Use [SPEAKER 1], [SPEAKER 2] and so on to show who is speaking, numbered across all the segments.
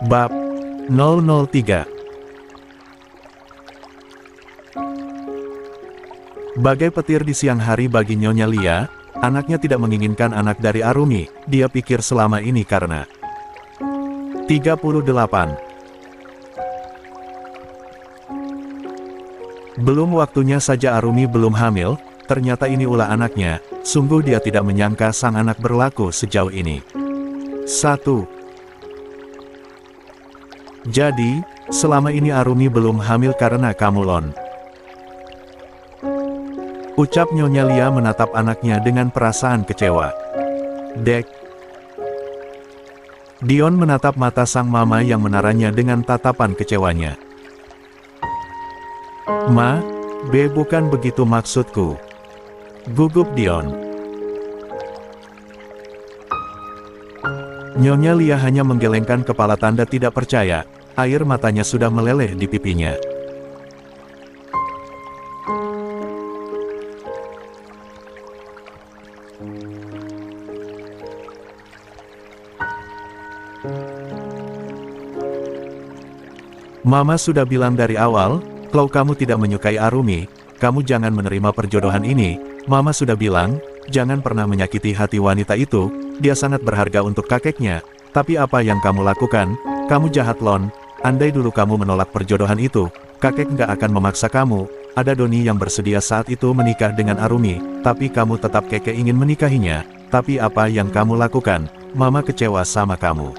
[SPEAKER 1] Bab 003. Bagai petir di siang hari bagi Nyonya Lia, anaknya tidak menginginkan anak dari Arumi, dia pikir selama ini karena 38. Belum waktunya saja Arumi belum hamil, ternyata ini ulah anaknya, sungguh dia tidak menyangka sang anak berlaku sejauh ini. 1. Jadi, selama ini Arumi belum hamil karena kamu Lon. Ucap Nyonya Lia menatap anaknya dengan perasaan kecewa. Dek. Dion menatap mata sang mama yang menaranya dengan tatapan kecewanya. Ma, bukan begitu maksudku. Gugup Dion. Nyonya Lia hanya menggelengkan kepala tanda tidak percaya, air matanya sudah meleleh di pipinya. Mama sudah bilang dari awal, kalau kamu tidak menyukai Arumi, kamu jangan menerima perjodohan ini. Mama sudah bilang, jangan pernah menyakiti hati wanita itu, dia sangat berharga untuk kakeknya. Tapi apa yang kamu lakukan? Kamu jahat Lon, andai dulu kamu menolak perjodohan itu, kakek nggak akan memaksa kamu. Ada Doni yang bersedia saat itu menikah dengan Arumi, tapi kamu tetap keke ingin menikahinya. Tapi apa yang kamu lakukan? Mama kecewa sama kamu.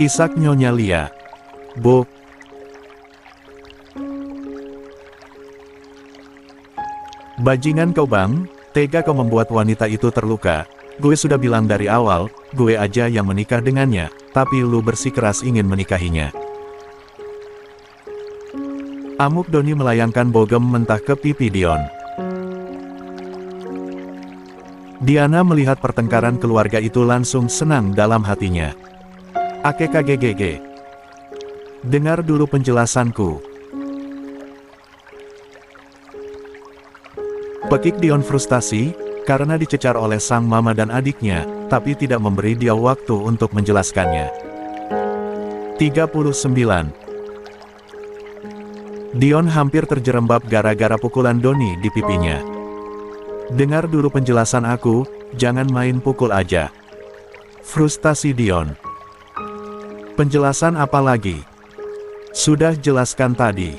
[SPEAKER 1] Isak Nyonya Lia. Bu. Bajingan kau Bang, tega kau membuat wanita itu terluka. Gue sudah bilang dari awal, gue aja yang menikah dengannya, tapi lu bersikeras ingin menikahinya. Amuk Doni melayangkan bogem mentah ke pipi Dion. Diana melihat pertengkaran keluarga itu langsung senang dalam hatinya. AKKGGG. Dengar dulu penjelasanku. Pekik Dion frustasi, karena dicecar oleh sang mama dan adiknya, tapi tidak memberi dia waktu untuk menjelaskannya. 39. Dion hampir terjerembab gara-gara pukulan Doni di pipinya. Dengar dulu penjelasan aku, jangan main pukul aja. Frustasi Dion. Penjelasan apa lagi? Sudah jelaskan tadi.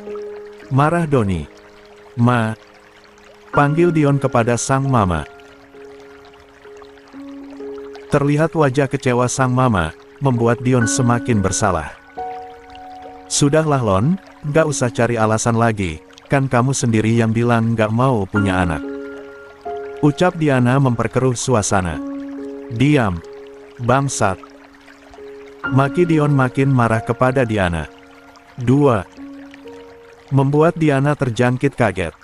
[SPEAKER 1] Marah Doni. Ma. Panggil Dion kepada sang mama. Terlihat wajah kecewa sang mama, membuat Dion semakin bersalah. Sudahlah Lon, gak usah cari alasan lagi, kan kamu sendiri yang bilang gak mau punya anak. Ucap Diana memperkeruh suasana. Diam. Bangsat. Maki Dion makin marah kepada Diana. 2. Membuat Diana terjangkit kaget.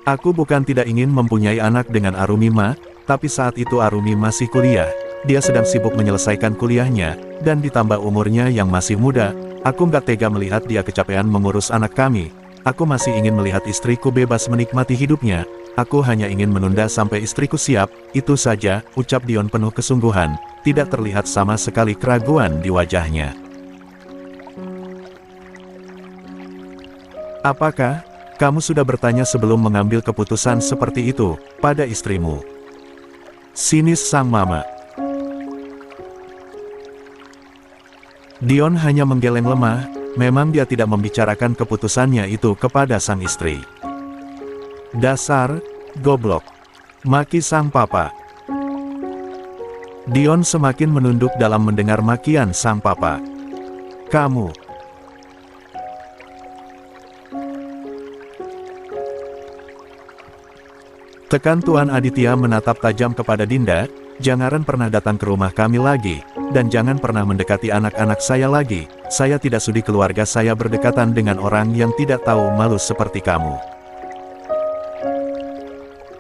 [SPEAKER 1] Aku bukan tidak ingin mempunyai anak dengan Arumi Ma, tapi saat itu Arumi masih kuliah, dia sedang sibuk menyelesaikan kuliahnya, dan ditambah umurnya yang masih muda, aku nggak tega melihat dia kecapean mengurus anak kami. Aku masih ingin melihat istriku bebas menikmati hidupnya, aku hanya ingin menunda sampai istriku siap, itu saja, ucap Dion penuh kesungguhan, tidak terlihat sama sekali keraguan di wajahnya. Apakah kamu sudah bertanya sebelum mengambil keputusan seperti itu pada istrimu? Sinis sang mama. Dion hanya menggeleng lemah, memang dia tidak membicarakan keputusannya itu kepada sang istri. Dasar, goblok. Maki sang papa. Dion semakin menunduk dalam mendengar makian sang papa. Kamu. Tekan Tuan Aditya menatap tajam kepada Dinda, jangan pernah datang ke rumah kami lagi, dan jangan pernah mendekati anak-anak saya lagi, saya tidak sudi keluarga saya berdekatan dengan orang yang tidak tahu malu seperti kamu.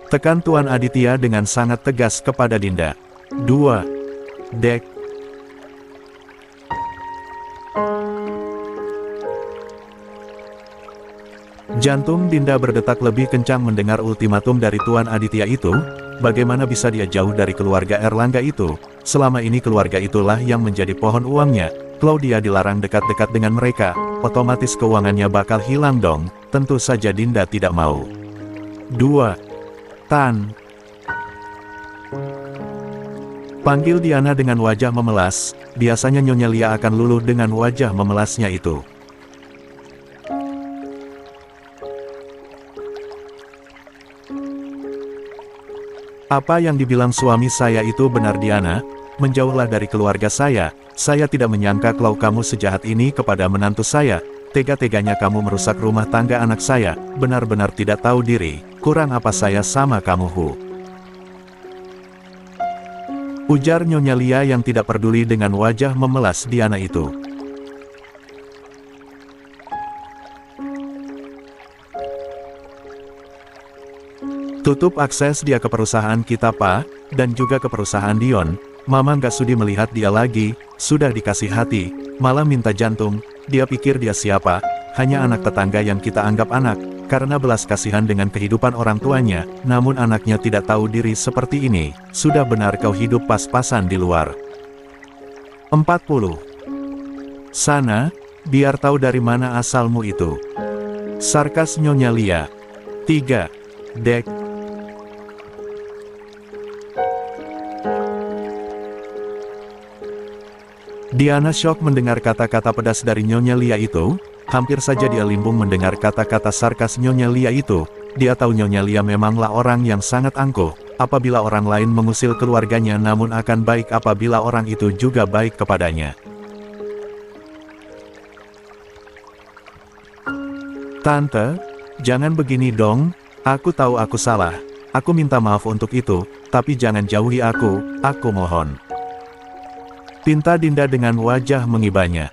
[SPEAKER 1] Tekan Tuan Aditya dengan sangat tegas kepada Dinda. 2. Dek. Jantung Dinda berdetak lebih kencang mendengar ultimatum dari Tuan Aditya itu, bagaimana bisa dia jauh dari keluarga Erlangga itu, selama ini keluarga itulah yang menjadi pohon uangnya. Claudia dilarang dekat-dekat dengan mereka, otomatis keuangannya bakal hilang dong. Tentu saja Dinda tidak mau. 2. Tan. Panggil Diana dengan wajah memelas, biasanya Nyonya Lia akan luluh dengan wajah memelasnya itu. Apa yang dibilang suami saya itu benar Diana, menjauhlah dari keluarga saya tidak menyangka kalau kamu sejahat ini kepada menantu saya, tega-teganya kamu merusak rumah tangga anak saya, benar-benar tidak tahu diri, kurang apa saya sama kamu Hu. Ujar Nyonya Lia yang tidak peduli dengan wajah memelas Diana itu. Tutup akses dia ke perusahaan kita Pak, dan juga ke perusahaan Dion. Mama nggak sudi melihat dia lagi, sudah dikasih hati, malah minta jantung. Dia pikir dia siapa, hanya anak tetangga yang kita anggap anak, karena belas kasihan dengan kehidupan orang tuanya, namun anaknya tidak tahu diri seperti ini. Sudah benar kau hidup pas-pasan di luar. 40. Sana, biar tahu dari mana asalmu itu. Sarkas Nyonya Lia. 3. Dek. Diana syok mendengar kata-kata pedas dari Nyonya Lia itu, hampir saja dia limbung mendengar kata-kata sarkas Nyonya Lia itu. Dia tahu Nyonya Lia memanglah orang yang sangat angkuh, apabila orang lain mengusil keluarganya namun akan baik apabila orang itu juga baik kepadanya. Tante, jangan begini dong, aku tahu aku salah, aku minta maaf untuk itu, tapi jangan jauhi aku mohon. Pinta Dinda dengan wajah mengibanya.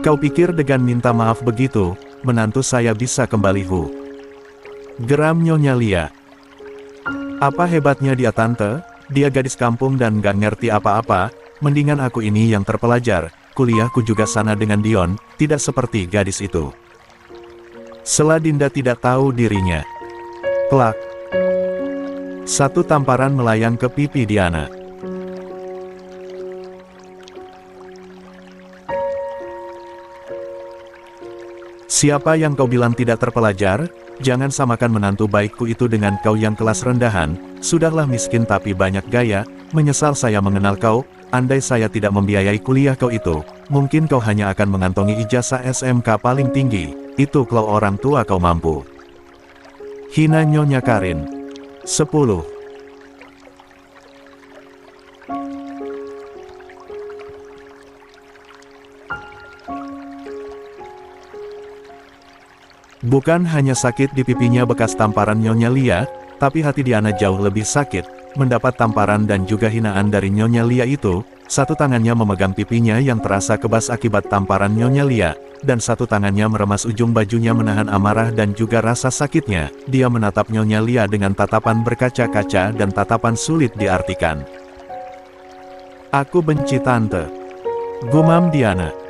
[SPEAKER 1] Kau pikir dengan minta maaf begitu, menantu saya bisa kembali Hu? Geram Nyonya Lia. Apa hebatnya dia Tante? Dia gadis kampung dan gak ngerti apa-apa, mendingan aku ini yang terpelajar, kuliahku juga sana dengan Dion, tidak seperti gadis itu. Sela Dinda tidak tahu dirinya. Kelak. Satu tamparan melayang ke pipi Diana. Siapa yang kau bilang tidak terpelajar? Jangan samakan menantu baikku itu dengan kau yang kelas rendahan. Sudahlah miskin tapi banyak gaya, menyesal saya mengenal kau. Andai saya tidak membiayai kuliah kau itu, mungkin kau hanya akan mengantongi ijazah SMK paling tinggi. Itu kalau orang tua kau mampu. Hina Nyonya Karin. 10. Bukan hanya sakit di pipinya bekas tamparan Nyonya Lia, tapi hati Diana jauh lebih sakit, mendapat tamparan dan juga hinaan dari Nyonya Lia itu. Satu tangannya memegang pipinya yang terasa kebas akibat tamparan Nyonya Lia, dan satu tangannya meremas ujung bajunya menahan amarah dan juga rasa sakitnya. Dia menatap Nyonya Lia dengan tatapan berkaca-kaca dan tatapan sulit diartikan. Aku benci Tante. Gumam Diana.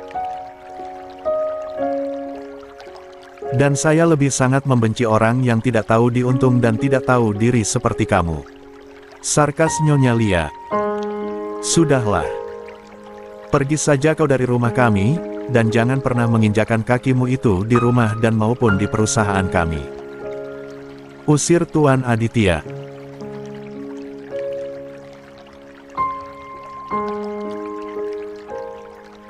[SPEAKER 1] Dan saya lebih sangat membenci orang yang tidak tahu diuntung dan tidak tahu diri seperti kamu. Sarkas Nyonya Lia. Sudahlah. Pergi saja kau dari rumah kami, dan jangan pernah menginjakan kakimu itu di rumah dan maupun di perusahaan kami. Usir Tuan Aditya.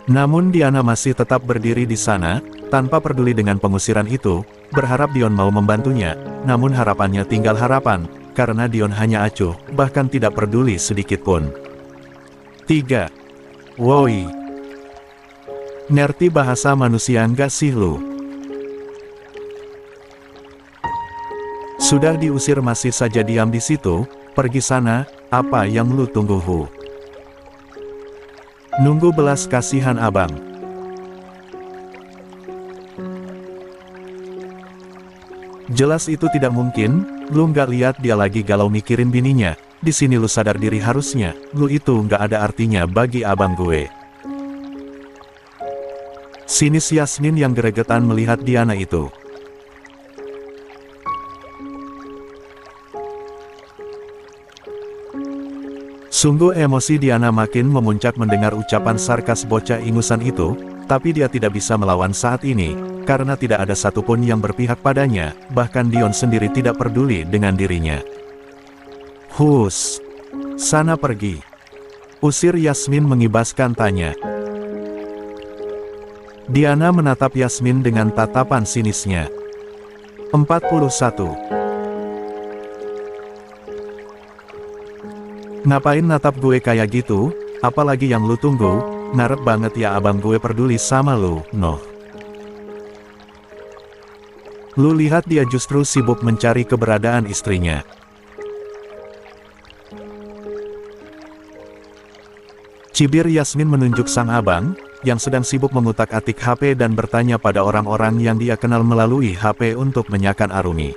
[SPEAKER 1] Namun Diana masih tetap berdiri di sana, tanpa peduli dengan pengusiran itu, berharap Dion mau membantunya, namun harapannya tinggal harapan, karena Dion hanya acuh, bahkan tidak peduli sedikitpun. 3. Woi. Ngerti bahasa manusia nggak sih lu? Sudah diusir masih saja diam di situ, pergi sana, apa yang lu tunggu Hu? Nunggu belas kasihan abang. Jelas itu tidak mungkin, lu nggak lihat dia lagi galau mikirin bininya, di sini lu sadar diri harusnya, lu itu nggak ada artinya bagi abang gue. Sinis Yasmin yang geregetan melihat Diana itu. Sungguh emosi Diana makin memuncak mendengar ucapan sarkas bocah ingusan itu, tapi dia tidak bisa melawan saat ini, karena tidak ada satupun yang berpihak padanya, bahkan Dion sendiri tidak peduli dengan dirinya. Hus! Sana pergi! Usir Yasmin mengibaskan tanya. Diana menatap Yasmin dengan tatapan sinisnya. 41. Ngapain natap gue kayak gitu, apalagi yang lu tunggu, ngarep banget ya abang gue peduli sama lu, noh. Lu lihat dia justru sibuk mencari keberadaan istrinya. Cibir Yasmin menunjuk sang abang, yang sedang sibuk mengutak-atik HP dan bertanya pada orang-orang yang dia kenal melalui HP untuk menyakan Arumi.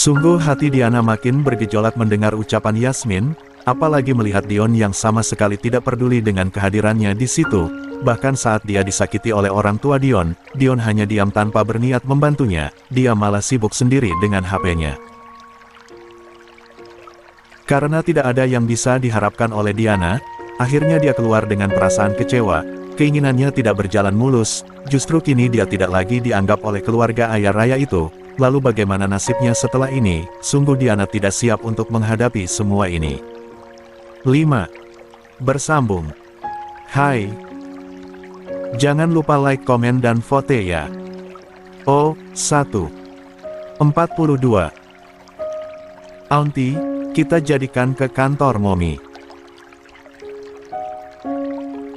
[SPEAKER 1] Sungguh hati Diana makin bergejolak mendengar ucapan Yasmin, apalagi melihat Dion yang sama sekali tidak peduli dengan kehadirannya di situ. Bahkan saat dia disakiti oleh orang tua Dion, Dion hanya diam tanpa berniat membantunya, dia malah sibuk sendiri dengan HP-nya. Karena tidak ada yang bisa diharapkan oleh Diana, akhirnya dia keluar dengan perasaan kecewa, keinginannya tidak berjalan mulus, justru kini dia tidak lagi dianggap oleh keluarga ayah raya itu. Lalu bagaimana nasibnya setelah ini? Sungguh Diana tidak siap untuk menghadapi semua ini. 5. Bersambung. Hai. Jangan lupa like, komen, dan vote ya. Oh, 1. 42. Auntie, kita jadikan ke kantor Momi.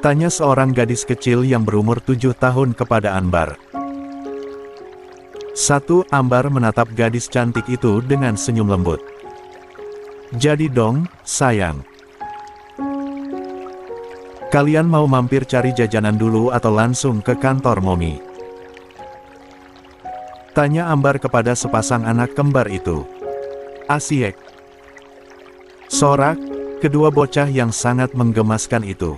[SPEAKER 1] Tanya seorang gadis kecil yang berumur 7 tahun kepada Ambar. 1. Ambar menatap gadis cantik itu dengan senyum lembut. Jadi dong, sayang. Kalian mau mampir cari jajanan dulu atau langsung ke kantor Momi? Tanya Ambar kepada sepasang anak kembar itu. Asyik. Sorak, kedua bocah yang sangat menggemaskan itu.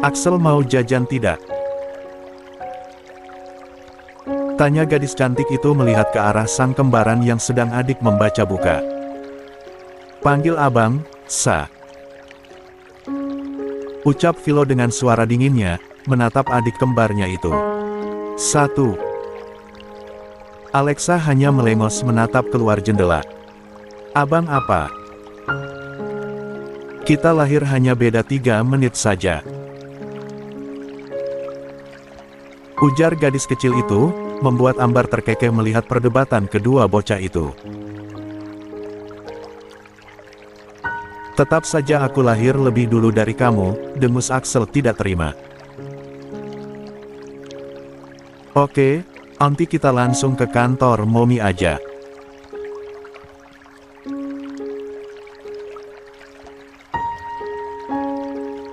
[SPEAKER 1] Axel mau jajan tidak? Tanya gadis cantik itu melihat ke arah sang kembaran yang sedang adik membaca buka. Panggil abang, Sa. Ucap Vilo dengan suara dinginnya, menatap adik kembarnya itu. 1. Alexa hanya melengos menatap keluar jendela. Abang apa? Kita lahir hanya beda 3 menit saja. Ujar gadis kecil itu, membuat Ambar terkekeh melihat perdebatan kedua bocah itu. Tetap saja aku lahir lebih dulu dari kamu, dengus Axel tidak terima. Oke, nanti kita langsung ke kantor Momi aja.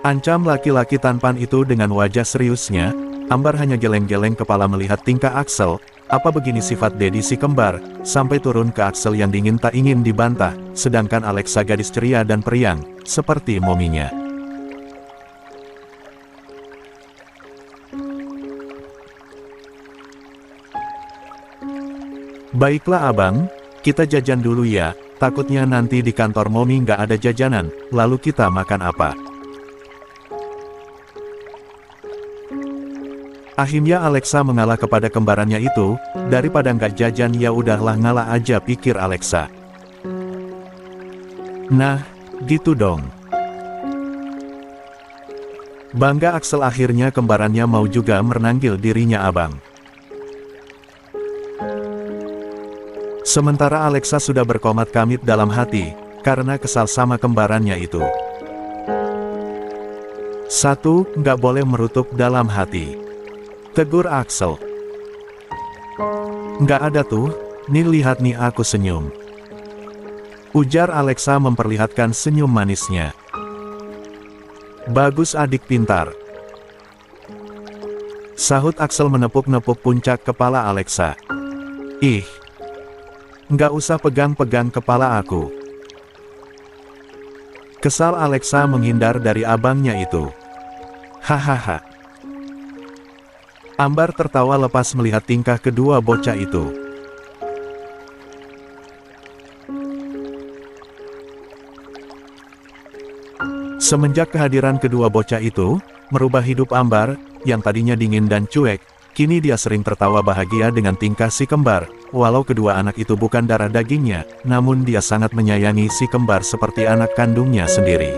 [SPEAKER 1] Ancam laki-laki tampan itu dengan wajah seriusnya. Ambar hanya geleng-geleng kepala melihat tingkah Axel, apa begini sifat Dedi si kembar, sampai turun ke Axel yang dingin tak ingin dibantah, sedangkan Alexa gadis ceria dan periang, seperti mominya. Baiklah abang, kita jajan dulu ya, takutnya nanti di kantor Momi nggak ada jajanan, lalu kita makan apa? Akhirnya Alexa mengalah kepada kembarannya itu, daripada nggak jajan ya udahlah ngalah aja pikir Alexa. Nah, gitu dong. Bangga Axel akhirnya kembarannya mau juga merenanggil dirinya abang. Sementara Alexa sudah berkomat kamit dalam hati, karena kesal sama kembarannya itu. 1. Nggak boleh merutuk dalam hati. Tegur Axel. Nggak ada tuh, nih lihat nih aku senyum. Ujar Alexa memperlihatkan senyum manisnya. Bagus adik pintar. Sahut Axel menepuk-nepuk puncak kepala Alexa. Ih. Nggak usah pegang-pegang kepala aku. Kesal Alexa menghindar dari abangnya itu. Hahaha. Ambar tertawa lepas melihat tingkah kedua bocah itu. Semenjak kehadiran kedua bocah itu, merubah hidup Ambar, yang tadinya dingin dan cuek, kini dia sering tertawa bahagia dengan tingkah si kembar. Walau kedua anak itu bukan darah dagingnya, namun dia sangat menyayangi si kembar seperti anak kandungnya sendiri.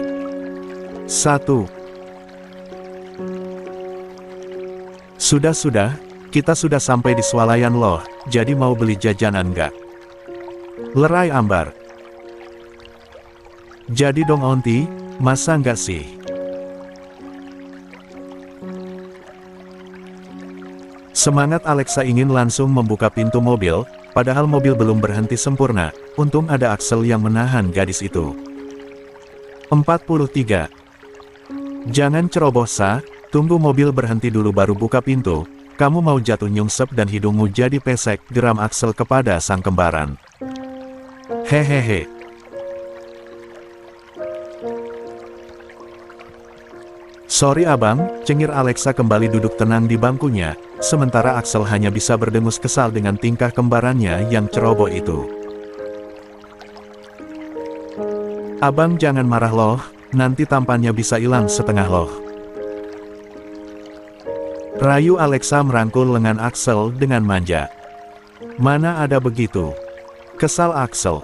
[SPEAKER 1] 1. Sudah, kita sudah sampai di swalayan loh, jadi mau beli jajanan nggak? Lerai Ambar. Jadi dong Onti, masa nggak sih? Semangat Alexa ingin langsung membuka pintu mobil, padahal mobil belum berhenti sempurna. Untung ada Axel yang menahan gadis itu. 43. Jangan ceroboh Sa, tunggu mobil berhenti dulu baru buka pintu. Kamu mau jatuh nyungsep dan hidungmu jadi pesek, geram Axel kepada sang kembaran. Hehehe. Sorry abang, cengir Alexa kembali duduk tenang di bangkunya, sementara Axel hanya bisa berdengus kesal dengan tingkah kembarannya yang ceroboh itu. Abang jangan marah loh, nanti tampannya bisa hilang setengah loh. Rayu Alexa merangkul lengan Axel dengan manja. Mana ada begitu? Kesal Axel.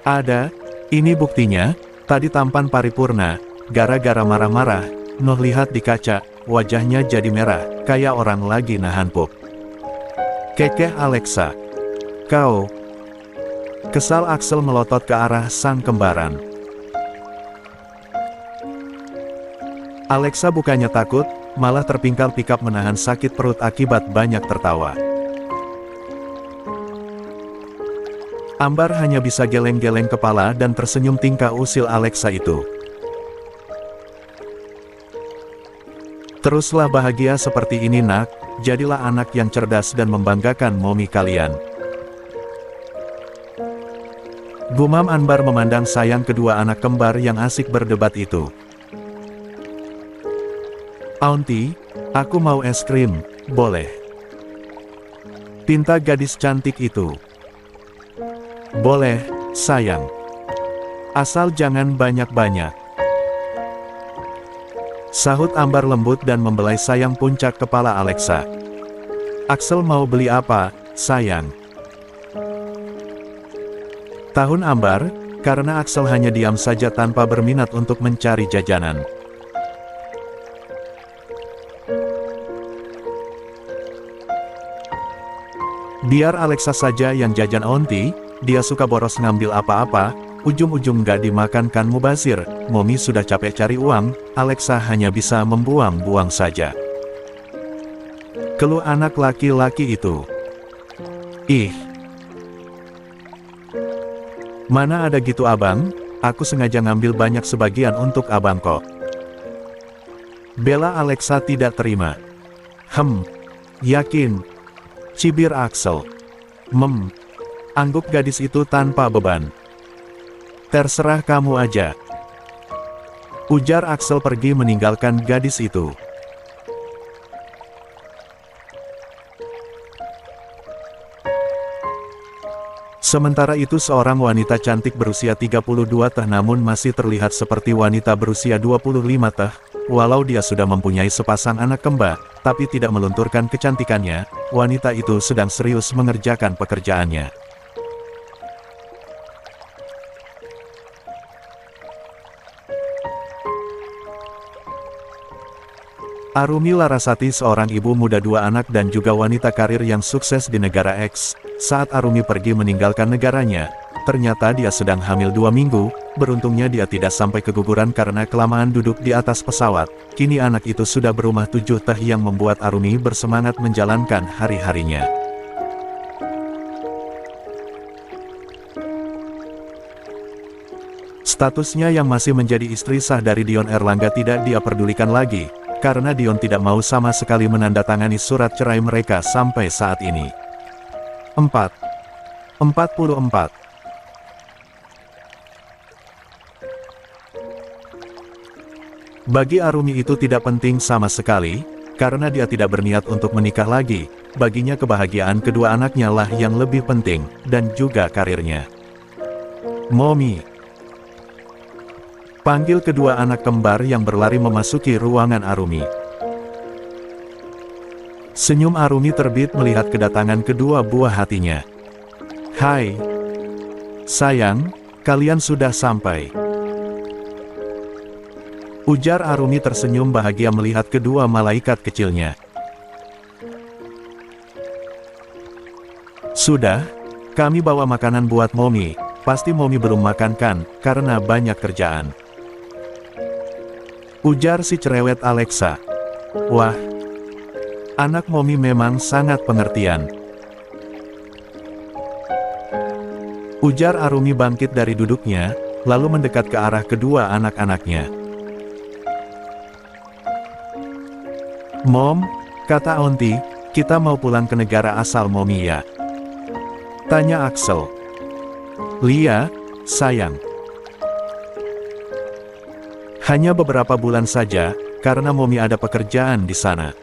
[SPEAKER 1] Ada, ini buktinya, tadi tampan paripurna, gara-gara marah-marah, Noh lihat di kaca, wajahnya jadi merah, kayak orang lagi nahan pup. Kekeh Alexa. Kau. Kesal Axel melotot ke arah sang kembaran. Alexa bukannya takut, malah terpingkal-pikap menahan sakit perut akibat banyak tertawa. Ambar hanya bisa geleng-geleng kepala dan tersenyum tingkah usil Alexa itu. Teruslah bahagia seperti ini nak, jadilah anak yang cerdas dan membanggakan momi kalian. Gumam Ambar memandang sayang kedua anak kembar yang asik berdebat itu. Aunty, aku mau es krim, boleh? Pinta gadis cantik itu. Boleh, sayang. Asal jangan banyak-banyak. Sahut Ambar lembut dan membelai sayang puncak kepala Alexa. Axel mau beli apa, sayang? Tahun Ambar, karena Axel hanya diam saja tanpa berminat untuk mencari jajanan. Biar Alexa saja yang jajan Onti, dia suka boros ngambil apa-apa, ujung-ujung gak dimakan kan mubazir, Momi sudah capek cari uang, Alexa hanya bisa membuang-buang saja. Keluh anak laki-laki itu. Ih. Mana ada gitu abang, aku sengaja ngambil banyak sebagian untuk abang kok. Bela Alexa tidak terima. Yakin? Cibir Axel. Angguk gadis itu tanpa beban. Terserah kamu aja. Ujar Axel pergi meninggalkan gadis itu. Sementara itu seorang wanita cantik berusia 32 tahun namun masih terlihat seperti wanita berusia 25 tahun. Walau dia sudah mempunyai sepasang anak kembar, tapi tidak melunturkan kecantikannya, wanita itu sedang serius mengerjakan pekerjaannya. Arumi Larasati seorang ibu muda dua anak dan juga wanita karir yang sukses di negara X. Saat Arumi pergi meninggalkan negaranya, ternyata dia sedang hamil 2 minggu, beruntungnya dia tidak sampai keguguran karena kelamaan duduk di atas pesawat. Kini anak itu sudah berumah 7 tahun yang membuat Arumi bersemangat menjalankan hari-harinya. Statusnya yang masih menjadi istri sah dari Dion Erlangga tidak dia pedulikan lagi, karena Dion tidak mau sama sekali menandatangani surat cerai mereka sampai saat ini. 44. Bagi Arumi itu tidak penting sama sekali, karena dia tidak berniat untuk menikah lagi. Baginya kebahagiaan kedua anaknya lah yang lebih penting, dan juga karirnya. Momi. Panggil kedua anak kembar yang berlari memasuki ruangan Arumi. Senyum Arumi terbit melihat kedatangan kedua buah hatinya. Hai. Sayang, kalian sudah sampai. Ujar Arumi tersenyum bahagia melihat kedua malaikat kecilnya. Sudah, kami bawa makanan buat Momi. Pasti Momi belum makan kan, karena banyak kerjaan. Ujar si cerewet Alexa. Wah, anak Momi memang sangat pengertian. Ujar Arumi bangkit dari duduknya, lalu mendekat ke arah kedua anak-anaknya. Mom, kata Auntie, kita mau pulang ke negara asal Momi ya? Tanya Axel. Lia, sayang. Hanya beberapa bulan saja, karena Momi ada pekerjaan di sana.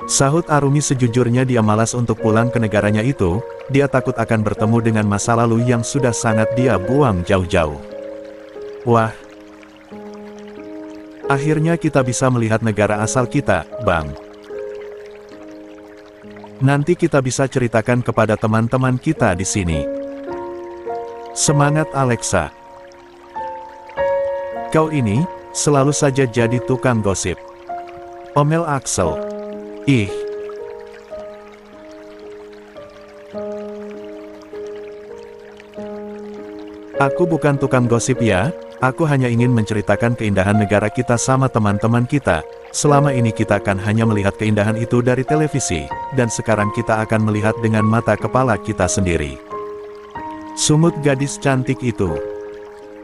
[SPEAKER 1] Sahut Arumi sejujurnya dia malas untuk pulang ke negaranya itu, dia takut akan bertemu dengan masa lalu yang sudah sangat dia buang jauh-jauh. Wah. Akhirnya kita bisa melihat negara asal kita, Bang. Nanti kita bisa ceritakan kepada teman-teman kita di sini. Semangat Alexa. Kau ini, selalu saja jadi tukang gosip. Omel Axel. Ih. Aku bukan tukang gosip ya. Aku hanya ingin menceritakan keindahan negara kita sama teman-teman kita. Selama ini kita kan hanya melihat keindahan itu dari televisi, dan sekarang kita akan melihat dengan mata kepala kita sendiri. Sumut gadis cantik itu.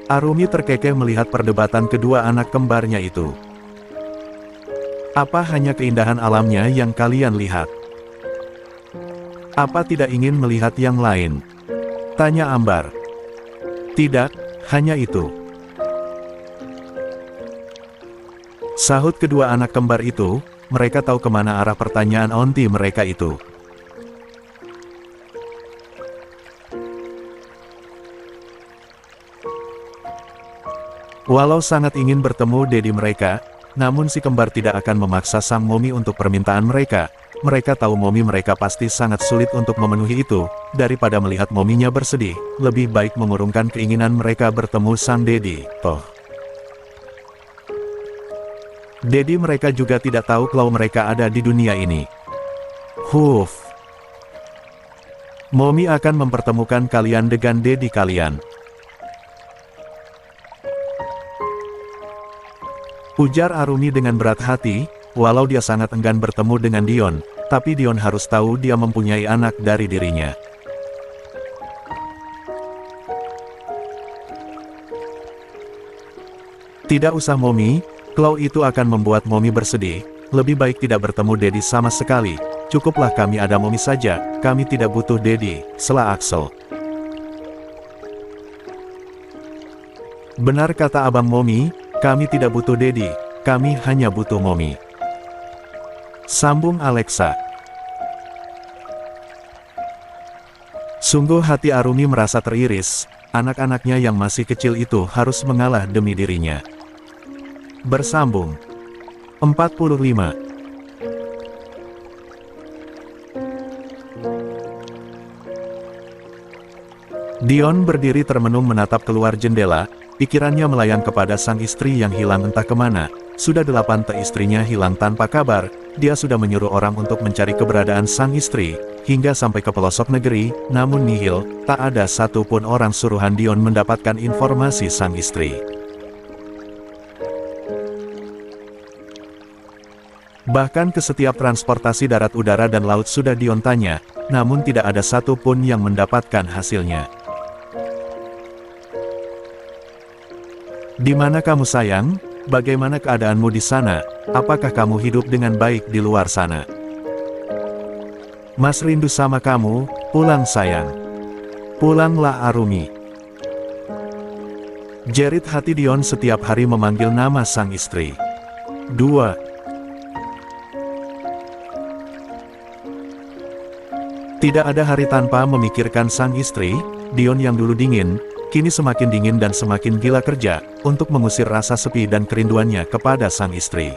[SPEAKER 1] Arumi terkekeh melihat perdebatan kedua anak kembarnya itu. Apa hanya keindahan alamnya yang kalian lihat? Apa tidak ingin melihat yang lain? Tanya Ambar. Tidak, hanya itu. Sahut kedua anak kembar itu, mereka tahu kemana arah pertanyaan Auntie mereka itu. Walau sangat ingin bertemu Dedi mereka, namun si kembar tidak akan memaksa sang Momi untuk permintaan mereka. Mereka tahu Momi mereka pasti sangat sulit untuk memenuhi itu, daripada melihat Mominya bersedih, lebih baik mengurungkan keinginan mereka bertemu sang Dedi, toh. Dedi mereka juga tidak tahu kalau mereka ada di dunia ini. Huff. Momi akan mempertemukan kalian dengan Dedi kalian. Ujar Arumi dengan berat hati, walau dia sangat enggan bertemu dengan Dion, tapi Dion harus tahu dia mempunyai anak dari dirinya. Tidak usah Momi. Kalau itu akan membuat Momi bersedih, lebih baik tidak bertemu Dedi sama sekali. Cukuplah kami ada Momi saja, kami tidak butuh Dedi, sela Axel. Benar kata Abang Momi, kami tidak butuh Dedi, kami hanya butuh Momi. Sambung Alexa. Sungguh hati Arumi merasa teriris, anak-anaknya yang masih kecil itu harus mengalah demi dirinya. Bersambung 45. Dion berdiri termenung menatap keluar jendela, pikirannya melayang kepada sang istri yang hilang entah kemana. Sudah 8 istrinya hilang tanpa kabar, dia sudah menyuruh orang untuk mencari keberadaan sang istri, hingga sampai ke pelosok negeri, namun nihil, tak ada satupun orang suruhan Dion mendapatkan informasi sang istri. Bahkan ke setiap transportasi darat, udara dan laut sudah Dion tanya, namun tidak ada satupun yang mendapatkan hasilnya. Di mana kamu sayang? Bagaimana keadaanmu di sana? Apakah kamu hidup dengan baik di luar sana? Mas rindu sama kamu, pulang sayang. Pulanglah Arumi. Jerit hati Dion setiap hari memanggil nama sang istri. 2. Tidak ada hari tanpa memikirkan sang istri. Dion yang dulu dingin, kini semakin dingin dan semakin gila kerja, untuk mengusir rasa sepi dan kerinduannya kepada sang istri.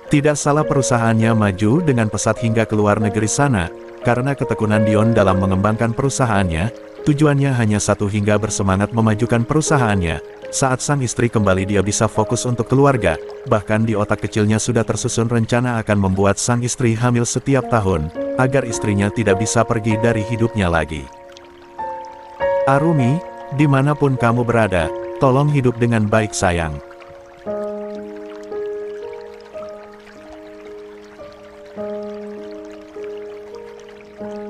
[SPEAKER 1] Tidak salah perusahaannya maju dengan pesat hingga ke luar negeri sana, karena ketekunan Dion dalam mengembangkan perusahaannya, tujuannya hanya satu hingga bersemangat memajukan perusahaannya. Saat sang istri kembali dia bisa fokus untuk keluarga, bahkan di otak kecilnya sudah tersusun rencana akan membuat sang istri hamil setiap tahun, agar istrinya tidak bisa pergi dari hidupnya lagi. Arumi, dimanapun kamu berada, tolong hidup dengan baik sayang.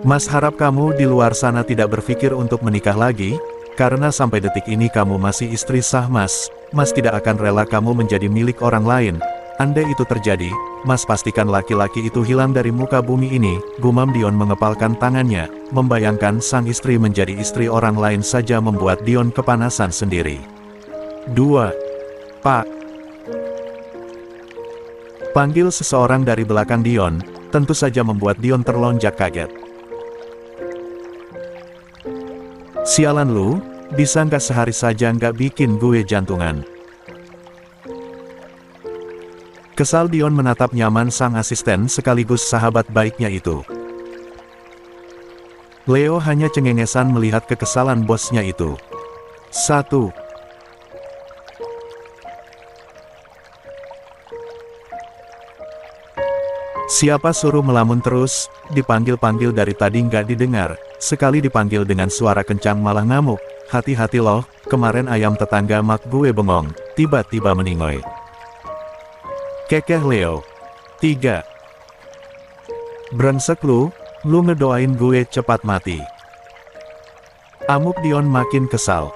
[SPEAKER 1] Mas harap kamu di luar sana tidak berpikir untuk menikah lagi, karena sampai detik ini kamu masih istri sah Mas. Mas tidak akan rela kamu menjadi milik orang lain. Andai itu terjadi, Mas pastikan laki-laki itu hilang dari muka bumi ini. Gumam Dion mengepalkan tangannya, membayangkan sang istri menjadi istri orang lain saja membuat Dion kepanasan sendiri. 2. Pak. Panggil seseorang dari belakang Dion, tentu saja membuat Dion terlonjak kaget. Sialan lu, bisa nggak sehari saja nggak bikin gue jantungan? Kesal Dion menatap nyaman sang asisten sekaligus sahabat baiknya itu. Leo hanya cengengesan melihat kekesalan bosnya itu. 1. Siapa suruh melamun terus, dipanggil-panggil dari tadi nggak didengar, sekali dipanggil dengan suara kencang malah ngamuk. Hati-hati loh, kemarin ayam tetangga mak gue bengong, tiba-tiba meninggoy. Kekeh Leo. 3. Brengsek lu ngedoain gue cepat mati. Amuk Dion makin kesal.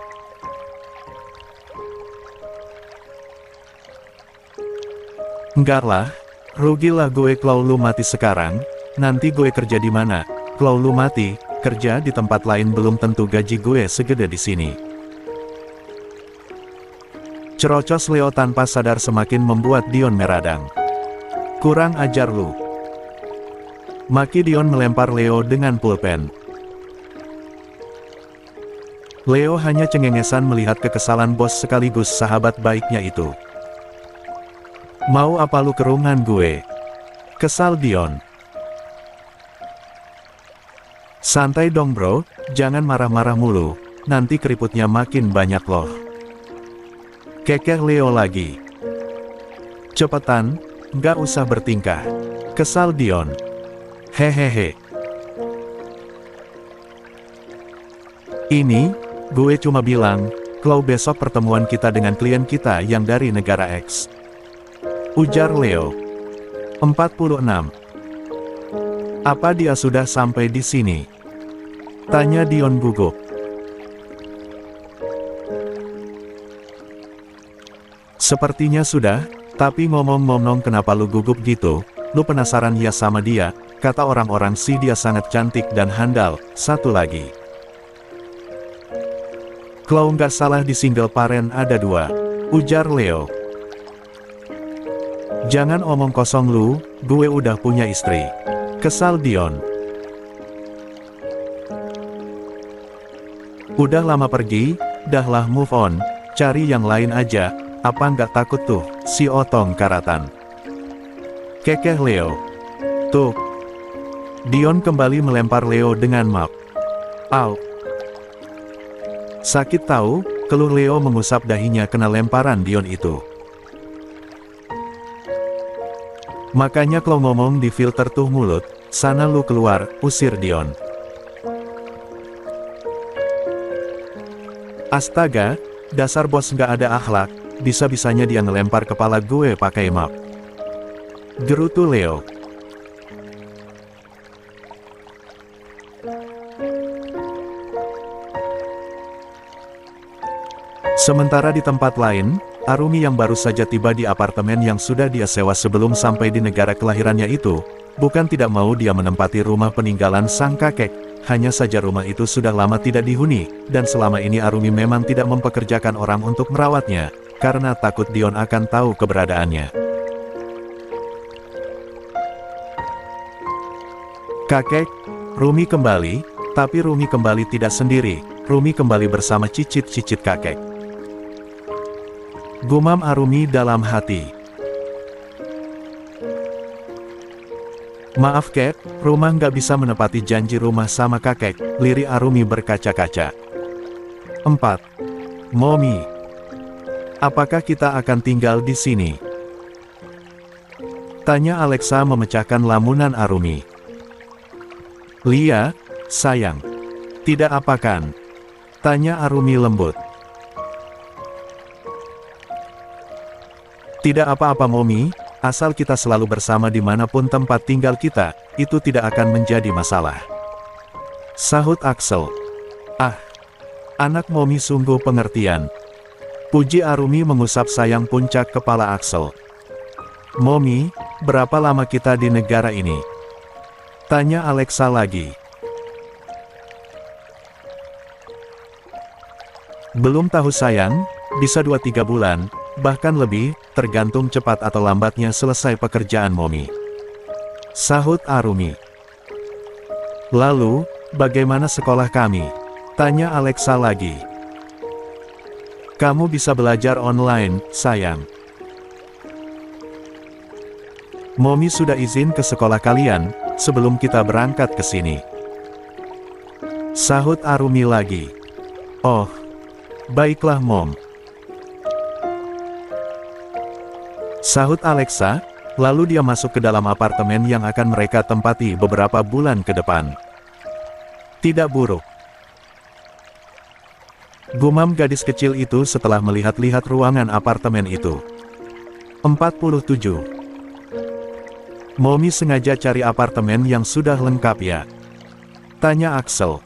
[SPEAKER 1] Enggak lah. Rugilah gue kalau lu mati sekarang, nanti gue kerja di mana? Kalau lu mati, kerja di tempat lain belum tentu gaji gue segede di sini. Cerocos Leo tanpa sadar semakin membuat Dion meradang. Kurang ajar lu. Maki Dion melempar Leo dengan pulpen. Leo hanya cengengesan melihat kekesalan bos sekaligus sahabat baiknya itu. Mau apa lu kerungan gue? Kesal Dion. Santai dong bro, jangan marah-marah mulu, nanti keriputnya makin banyak loh. Kekeh Leo lagi. Cepetan, nggak usah bertingkah. Kesal Dion. Hehehe. Ini, gue cuma bilang, kalau besok pertemuan kita dengan klien kita yang dari negara X. Ujar Leo. 46. Apa dia sudah sampai di sini? Tanya Dion gugup. Sepertinya sudah, tapi ngomong-ngomong kenapa lu gugup gitu? Lu penasaran ya sama dia? Kata orang-orang sih dia sangat cantik dan handal. Satu lagi. Kalau nggak salah di single parent ada 2. Ujar Leo. Jangan omong kosong lu, gue udah punya istri. Kesal Dion. Udah lama pergi, dahlah move on, cari yang lain aja, apa nggak takut tuh, si otong karatan. Kekeh Leo. Tuh. Dion kembali melempar Leo dengan map. Au. Sakit tahu, keluh Leo mengusap dahinya kena lemparan Dion itu. Makanya kalau ngomong di filter tuh mulut, sana lu keluar, usir Dion. Astaga, dasar bos nggak ada akhlak, bisa-bisanya dia ngelempar kepala gue pakai map. Gerutu Leo. Sementara di tempat lain, Arumi yang baru saja tiba di apartemen yang sudah dia sewa sebelum sampai di negara kelahirannya itu, bukan tidak mau dia menempati rumah peninggalan sang kakek, hanya saja rumah itu sudah lama tidak dihuni, dan selama ini Arumi memang tidak mempekerjakan orang untuk merawatnya, karena takut Dion akan tahu keberadaannya. Kakek, Rumi kembali, tapi Rumi kembali tidak sendiri, Rumi kembali bersama cicit-cicit kakek. Gumam Arumi dalam hati. Maaf Kek, rumah nggak bisa menepati janji rumah sama kakek, lirik Arumi berkaca-kaca. 4. Momi. Apakah kita akan tinggal di sini? Tanya Alexa memecahkan lamunan Arumi. Lia, sayang. Tidak apakan? Tanya Arumi lembut. Tidak apa-apa Momi, asal kita selalu bersama dimanapun tempat tinggal kita, itu tidak akan menjadi masalah. Sahut Axel. Ah, anak Momi sungguh pengertian. Puji Arumi mengusap sayang puncak kepala Axel. Momi, berapa lama kita di negara ini? Tanya Alexa lagi. Belum tahu sayang, bisa 2-3 bulan, bahkan lebih, tergantung cepat atau lambatnya selesai pekerjaan Momi. Sahut Arumi. Lalu, bagaimana sekolah kami? Tanya Alexa lagi. Kamu bisa belajar online, sayang. Momi sudah izin ke sekolah kalian, sebelum kita berangkat ke sini. Sahut Arumi lagi. Oh, baiklah Mom. Sahut Alexa, lalu dia masuk ke dalam apartemen yang akan mereka tempati beberapa bulan ke depan. Tidak buruk. Gumam gadis kecil itu setelah melihat-lihat ruangan apartemen itu. 47. Momi sengaja cari apartemen yang sudah lengkap ya? Tanya Axel.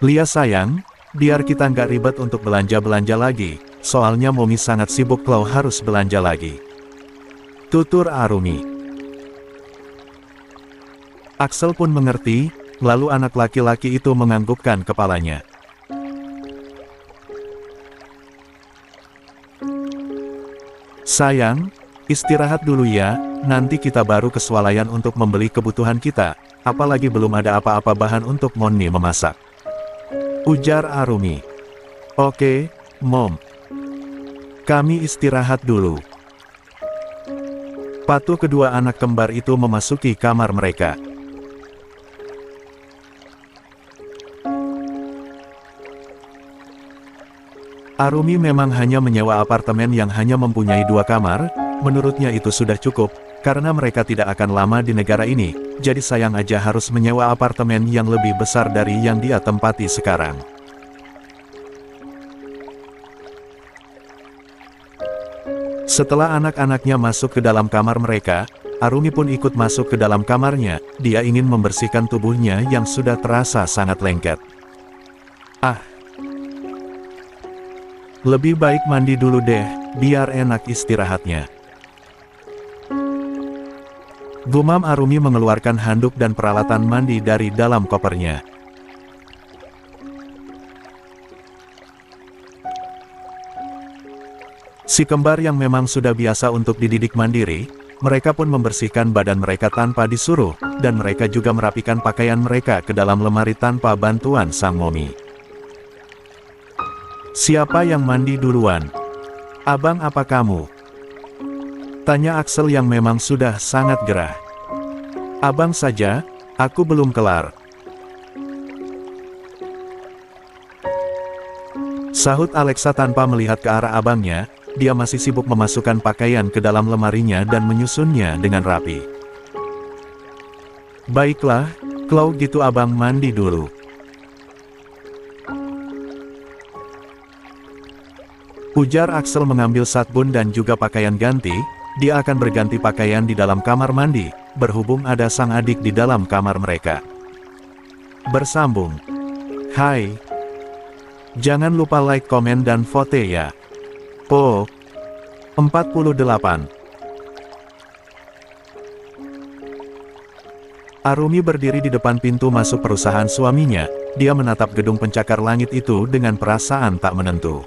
[SPEAKER 1] Lia sayang, biar kita nggak ribet untuk belanja-belanja lagi, soalnya Momi sangat sibuk kalau harus belanja lagi. Tutur Arumi. Axel pun mengerti, lalu anak laki-laki itu menganggukkan kepalanya. Sayang, istirahat dulu ya, nanti kita baru ke swalayan untuk membeli kebutuhan kita, apalagi belum ada apa-apa bahan untuk Moni memasak. Ujar Arumi. Oke, Mom. Kami istirahat dulu. Patuh kedua anak kembar itu memasuki kamar mereka. Arumi memang hanya menyewa apartemen yang hanya mempunyai 2 kamar, menurutnya itu sudah cukup, karena mereka tidak akan lama di negara ini, jadi sayang aja harus menyewa apartemen yang lebih besar dari yang dia tempati sekarang. Setelah anak-anaknya masuk ke dalam kamar mereka, Arumi pun ikut masuk ke dalam kamarnya, dia ingin membersihkan tubuhnya yang sudah terasa sangat lengket. Ah! Lebih baik mandi dulu deh, biar enak istirahatnya. Gumam Arumi mengeluarkan handuk dan peralatan mandi dari dalam kopernya. Si kembar yang memang sudah biasa untuk dididik mandiri, mereka pun membersihkan badan mereka tanpa disuruh, dan mereka juga merapikan pakaian mereka ke dalam lemari tanpa bantuan sang Momi. Siapa yang mandi duluan? Abang apa kamu? Tanya Axel yang memang sudah sangat gerah. Abang saja, aku belum kelar. Sahut Alexa tanpa melihat ke arah abangnya, dia masih sibuk memasukkan pakaian ke dalam lemarinya dan menyusunnya dengan rapi. Baiklah, kalau gitu abang mandi dulu. Ujar Axel mengambil sabun dan juga pakaian ganti, dia akan berganti pakaian di dalam kamar mandi, berhubung ada sang adik di dalam kamar mereka. Bersambung. Hai. Jangan lupa like, komen, dan vote ya. Oh, 48. Arumi berdiri di depan pintu masuk perusahaan suaminya. Dia menatap gedung pencakar langit itu dengan perasaan tak menentu.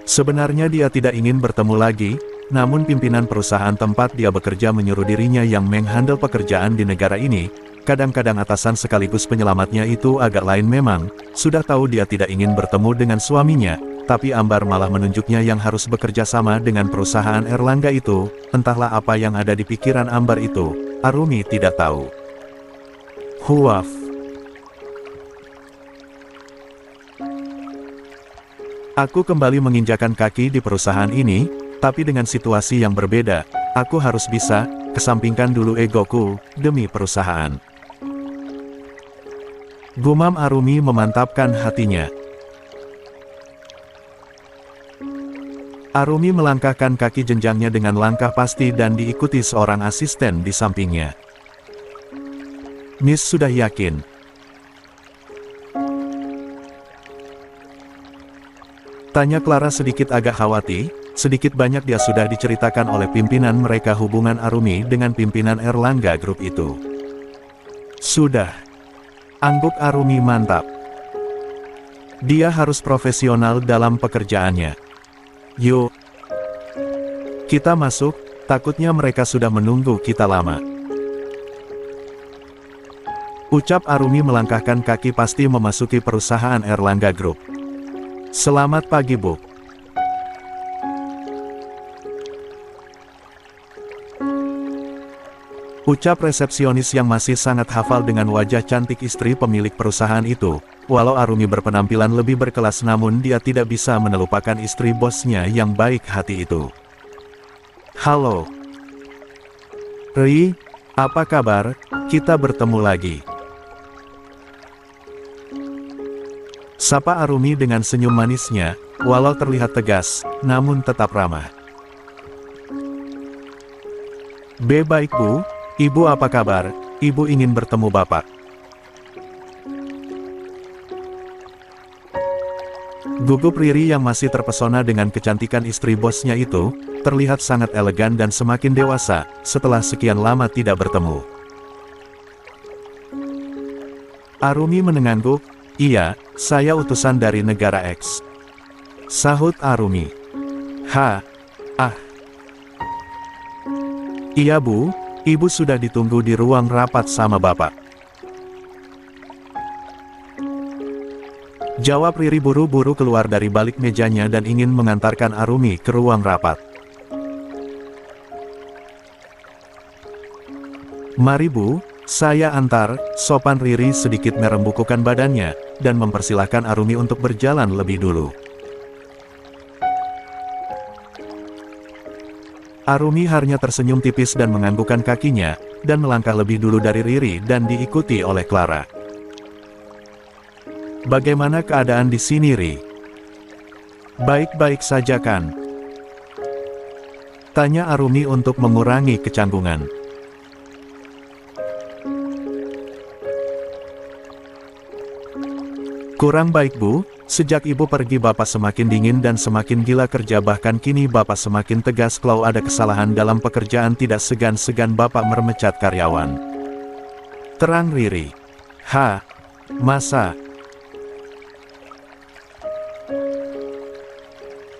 [SPEAKER 1] Sebenarnya dia tidak ingin bertemu lagi, namun pimpinan perusahaan tempat dia bekerja menyuruh dirinya yang menghandle pekerjaan di negara ini. Kadang-kadang atasan sekaligus penyelamatnya itu agak lain memang. Sudah tahu dia tidak ingin bertemu dengan suaminya, tapi Ambar malah menunjuknya yang harus bekerja sama dengan perusahaan Erlangga itu. Entahlah apa yang ada di pikiran Ambar itu, Arumi tidak tahu. Huaf. Aku kembali menginjakan kaki di perusahaan ini, tapi dengan situasi yang berbeda. Aku harus bisa kesampingkan dulu egoku demi perusahaan. Gumam Arumi memantapkan hatinya. Arumi melangkahkan kaki jenjangnya dengan langkah pasti dan diikuti seorang asisten di sampingnya. Miss sudah yakin? Tanya Clara sedikit agak khawatir. Sedikit banyak dia sudah diceritakan oleh pimpinan mereka hubungan Arumi dengan pimpinan Erlangga Group itu. Sudah. Angguk Arumi mantap. Dia harus profesional dalam pekerjaannya. Yuk. Kita masuk, takutnya mereka sudah menunggu kita lama. Ucap Arumi melangkahkan kaki pasti memasuki perusahaan Erlangga Group. Selamat pagi, Bu. Ucap resepsionis yang masih sangat hafal dengan wajah cantik istri pemilik perusahaan itu. Walau Arumi berpenampilan lebih berkelas namun dia tidak bisa melupakan istri bosnya yang baik hati itu. Halo. Ri, apa kabar? Kita bertemu lagi. Sapa Arumi dengan senyum manisnya, walau terlihat tegas, namun tetap ramah. Baik Bu. Ibu apa kabar? Ibu ingin bertemu Bapak. Gugup Riri yang masih terpesona dengan kecantikan istri bosnya itu, terlihat sangat elegan dan semakin dewasa, setelah sekian lama tidak bertemu. Arumi menengangguk, iya, saya utusan dari negara X. Sahut Arumi. Iya Bu. Ibu sudah ditunggu di ruang rapat sama Bapak. Jawab Riri buru-buru keluar dari balik mejanya dan ingin mengantarkan Arumi ke ruang rapat. Mari Bu, saya antar, sopan Riri sedikit merembukukan badannya, dan mempersilahkan Arumi untuk berjalan lebih dulu. Arumi hanya tersenyum tipis dan menganggukkan kakinya, dan melangkah lebih dulu dari Riri dan diikuti oleh Clara. Bagaimana keadaan di sini, Ri? Baik-baik saja kan? Tanya Arumi untuk mengurangi kecanggungan. Kurang baik Bu, sejak Ibu pergi Bapak semakin dingin dan semakin gila kerja bahkan kini Bapak semakin tegas kalau ada kesalahan dalam pekerjaan tidak segan-segan Bapak memecat karyawan. Terang Riri. Masa?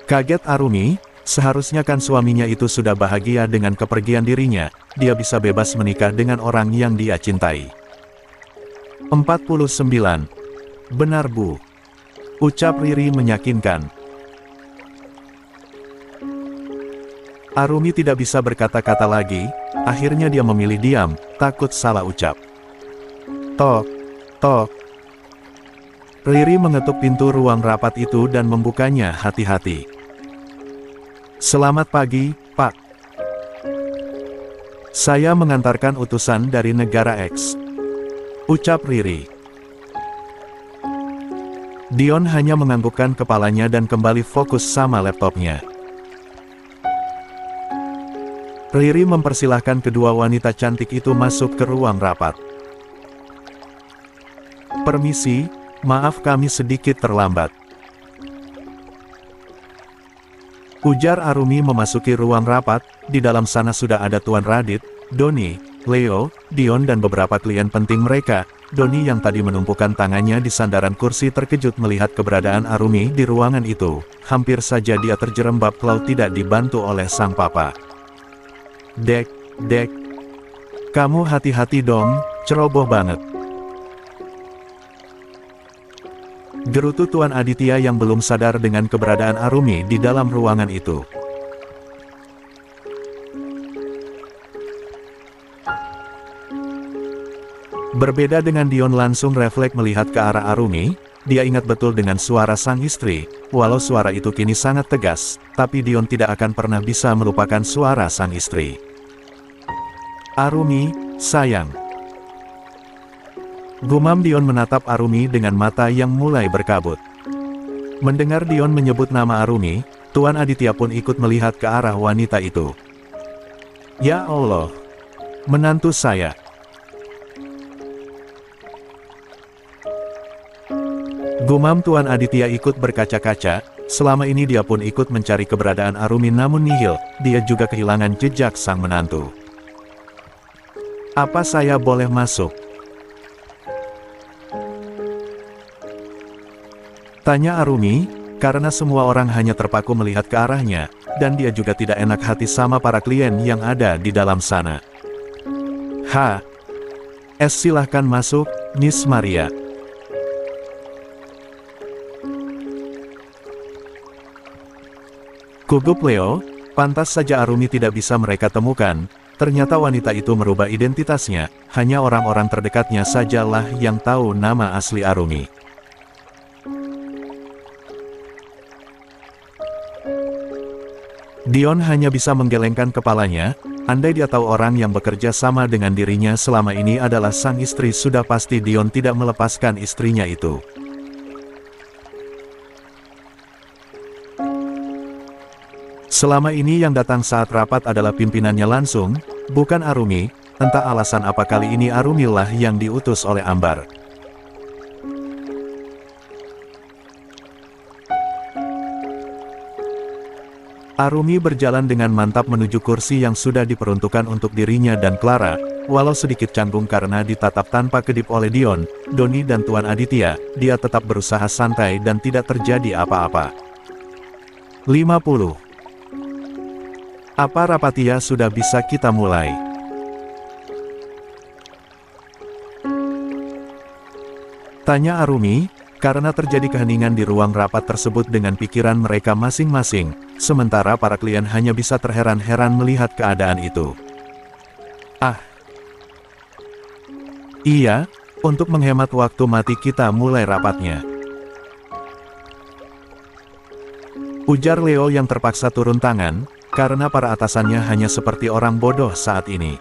[SPEAKER 1] Kaget Arumi, seharusnya kan suaminya itu sudah bahagia dengan kepergian dirinya, dia bisa bebas menikah dengan orang yang dia cintai. 49. Benar Bu. Ucap Riri meyakinkan. Arumi tidak bisa berkata-kata lagi, akhirnya dia memilih diam, takut salah ucap. Tok, tok. Riri mengetuk pintu ruang rapat itu dan membukanya hati-hati. Selamat pagi, Pak. Saya mengantarkan utusan dari negara X. Ucap Riri. Dion hanya menganggukkan kepalanya dan kembali fokus sama laptopnya. Riri mempersilahkan kedua wanita cantik itu masuk ke ruang rapat. Permisi, Maaf kami sedikit terlambat. Ujar Arumi memasuki ruang rapat. Di dalam sana sudah ada Tuan Radit, Doni, Leo, Dion dan beberapa klien penting mereka. Doni yang tadi menumpukan tangannya di sandaran kursi terkejut melihat keberadaan Arumi di ruangan itu. Hampir saja dia terjerembab kalau tidak dibantu oleh sang papa. Dek, kamu hati-hati dong, ceroboh banget. Gerutu Tuan Aditya yang belum sadar dengan keberadaan Arumi di dalam ruangan itu. Berbeda dengan Dion langsung refleks melihat ke arah Arumi, dia ingat betul dengan suara sang istri, walau suara itu kini sangat tegas, tapi Dion tidak akan pernah bisa melupakan suara sang istri. Arumi, sayang. Gumam Dion menatap Arumi dengan mata yang mulai berkabut. Mendengar Dion menyebut nama Arumi, Tuan Aditya pun ikut melihat ke arah wanita itu. Ya Allah, menantu saya. Gumam Tuan Aditya ikut berkaca-kaca, selama ini dia pun ikut mencari keberadaan Arumi namun nihil, dia juga kehilangan jejak sang menantu. Apa saya boleh masuk? Tanya Arumi, karena semua orang hanya terpaku melihat ke arahnya, dan dia juga tidak enak hati sama para klien yang ada di dalam sana. Silahkan masuk, Miss Maria. Gugup Leo, pantas saja Arumi tidak bisa mereka temukan, ternyata wanita itu merubah identitasnya, hanya orang-orang terdekatnya sajalah yang tahu nama asli Arumi. Dion hanya bisa menggelengkan kepalanya, andai dia tahu orang yang bekerja sama dengan dirinya selama ini adalah sang istri sudah pasti Dion tidak melepaskan istrinya itu. Selama ini yang datang saat rapat adalah pimpinannya langsung, bukan Arumi, entah alasan apa kali ini Arumi lah yang diutus oleh Ambar. Arumi berjalan dengan mantap menuju kursi yang sudah diperuntukkan untuk dirinya dan Clara, walau sedikit canggung karena ditatap tanpa kedip oleh Dion, Doni dan Tuan Aditya, dia tetap berusaha santai dan tidak terjadi apa-apa. 50. Apa Rapatia sudah bisa kita mulai? Tanya Arumi, karena terjadi keheningan di ruang rapat tersebut dengan pikiran mereka masing-masing, sementara para klien hanya bisa terheran-heran melihat keadaan itu. Iya, untuk menghemat waktu mati kita mulai rapatnya. Ujar Leo yang terpaksa turun tangan, karena para atasannya hanya seperti orang bodoh saat ini.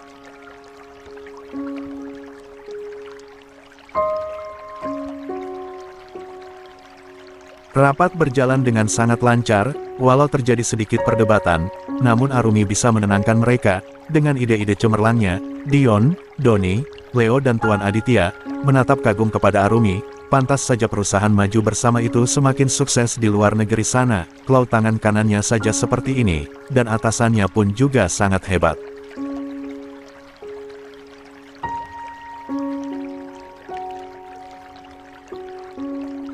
[SPEAKER 1] Rapat berjalan dengan sangat lancar, walau terjadi sedikit perdebatan, namun Arumi bisa menenangkan mereka, dengan ide-ide cemerlangnya. Dion, Doni, Leo dan Tuan Aditya, menatap kagum kepada Arumi, pantas saja perusahaan maju bersama itu semakin sukses di luar negeri sana, kalau tangan kanannya saja seperti ini, dan atasannya pun juga sangat hebat.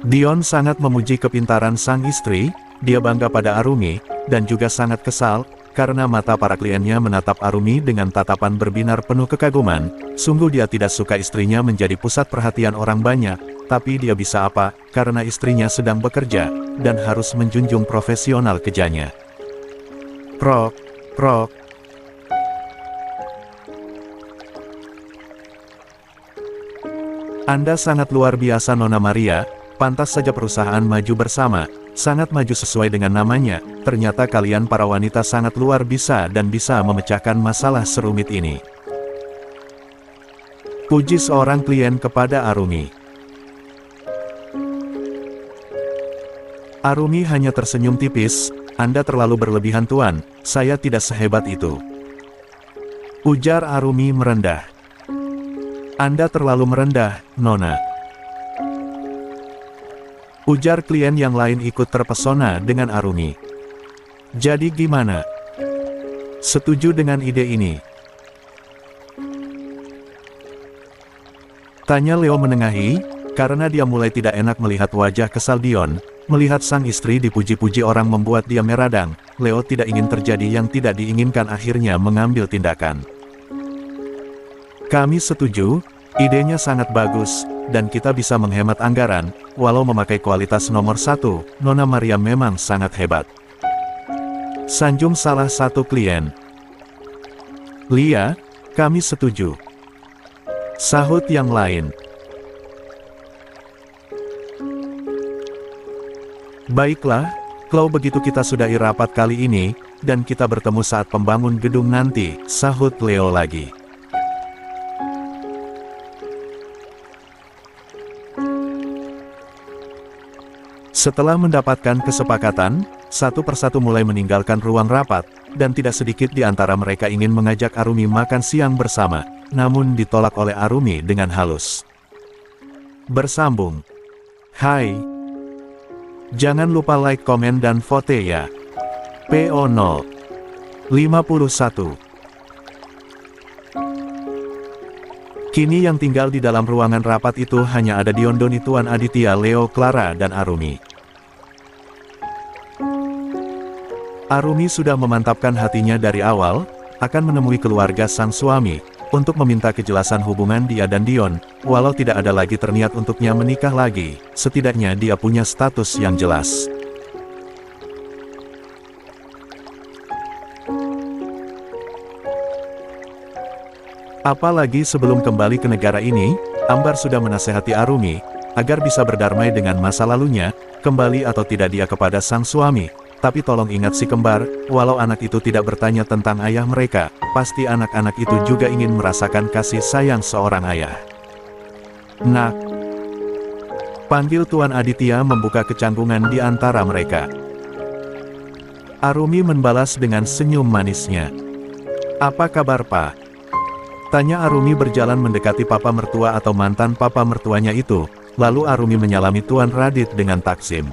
[SPEAKER 1] Dion sangat memuji kepintaran sang istri, dia bangga pada Arumi, dan juga sangat kesal, karena mata para kliennya menatap Arumi dengan tatapan berbinar penuh kekaguman. Sungguh dia tidak suka istrinya menjadi pusat perhatian orang banyak, tapi dia bisa apa, karena istrinya sedang bekerja, dan harus menjunjung profesional kerjanya. Prok. Anda sangat luar biasa Nona Maria. Pantas saja perusahaan maju bersama, sangat maju sesuai dengan namanya, ternyata kalian para wanita sangat luar biasa dan bisa memecahkan masalah serumit ini. Puji seorang klien kepada Arumi. Arumi hanya tersenyum tipis, Anda terlalu berlebihan Tuan, saya tidak sehebat itu. Ujar Arumi merendah. Anda terlalu merendah, Nona. Ujar klien yang lain ikut terpesona dengan Arumi. Jadi gimana? Setuju dengan ide ini? Tanya Leo menengahi, karena dia mulai tidak enak melihat wajah kesal Dion. Melihat sang istri dipuji-puji orang membuat dia meradang. Leo tidak ingin terjadi yang tidak diinginkan, akhirnya mengambil tindakan. Kami setuju, idenya sangat bagus, dan kita bisa menghemat anggaran, walau memakai kualitas nomor 1, Nona Maria memang sangat hebat. Sanjung salah satu klien. Lia, kami setuju. Sahut yang lain. Baiklah, kalau begitu kita sudahi rapat kali ini, dan kita bertemu saat pembangun gedung nanti, sahut Leo lagi. Setelah mendapatkan kesepakatan, satu persatu mulai meninggalkan ruang rapat, dan tidak sedikit di antara mereka ingin mengajak Arumi makan siang bersama, namun ditolak oleh Arumi dengan halus. Bersambung. Hai. Jangan lupa like, komen, dan vote ya. PO0 51. Kini yang tinggal di dalam ruangan rapat itu hanya ada Dion, Doni, Tuan Aditya, Leo, Clara, dan Arumi. Arumi sudah memantapkan hatinya dari awal, akan menemui keluarga sang suami, untuk meminta kejelasan hubungan dia dan Dion, walau tidak ada lagi terniat untuknya menikah lagi, setidaknya dia punya status yang jelas. Apalagi sebelum kembali ke negara ini, Ambar sudah menasehati Arumi, agar bisa berdamai dengan masa lalunya, kembali atau tidak dia kepada sang suami. Tapi tolong ingat si kembar, walau anak itu tidak bertanya tentang ayah mereka, pasti anak-anak itu juga ingin merasakan kasih sayang seorang ayah. Nak. Panggil Tuan Aditya membuka kecanggungan di antara mereka. Arumi membalas dengan senyum manisnya. Apa kabar, Pak? Tanya Arumi berjalan mendekati papa mertua atau mantan papa mertuanya itu, lalu Arumi menyalami Tuan Radit dengan taksim.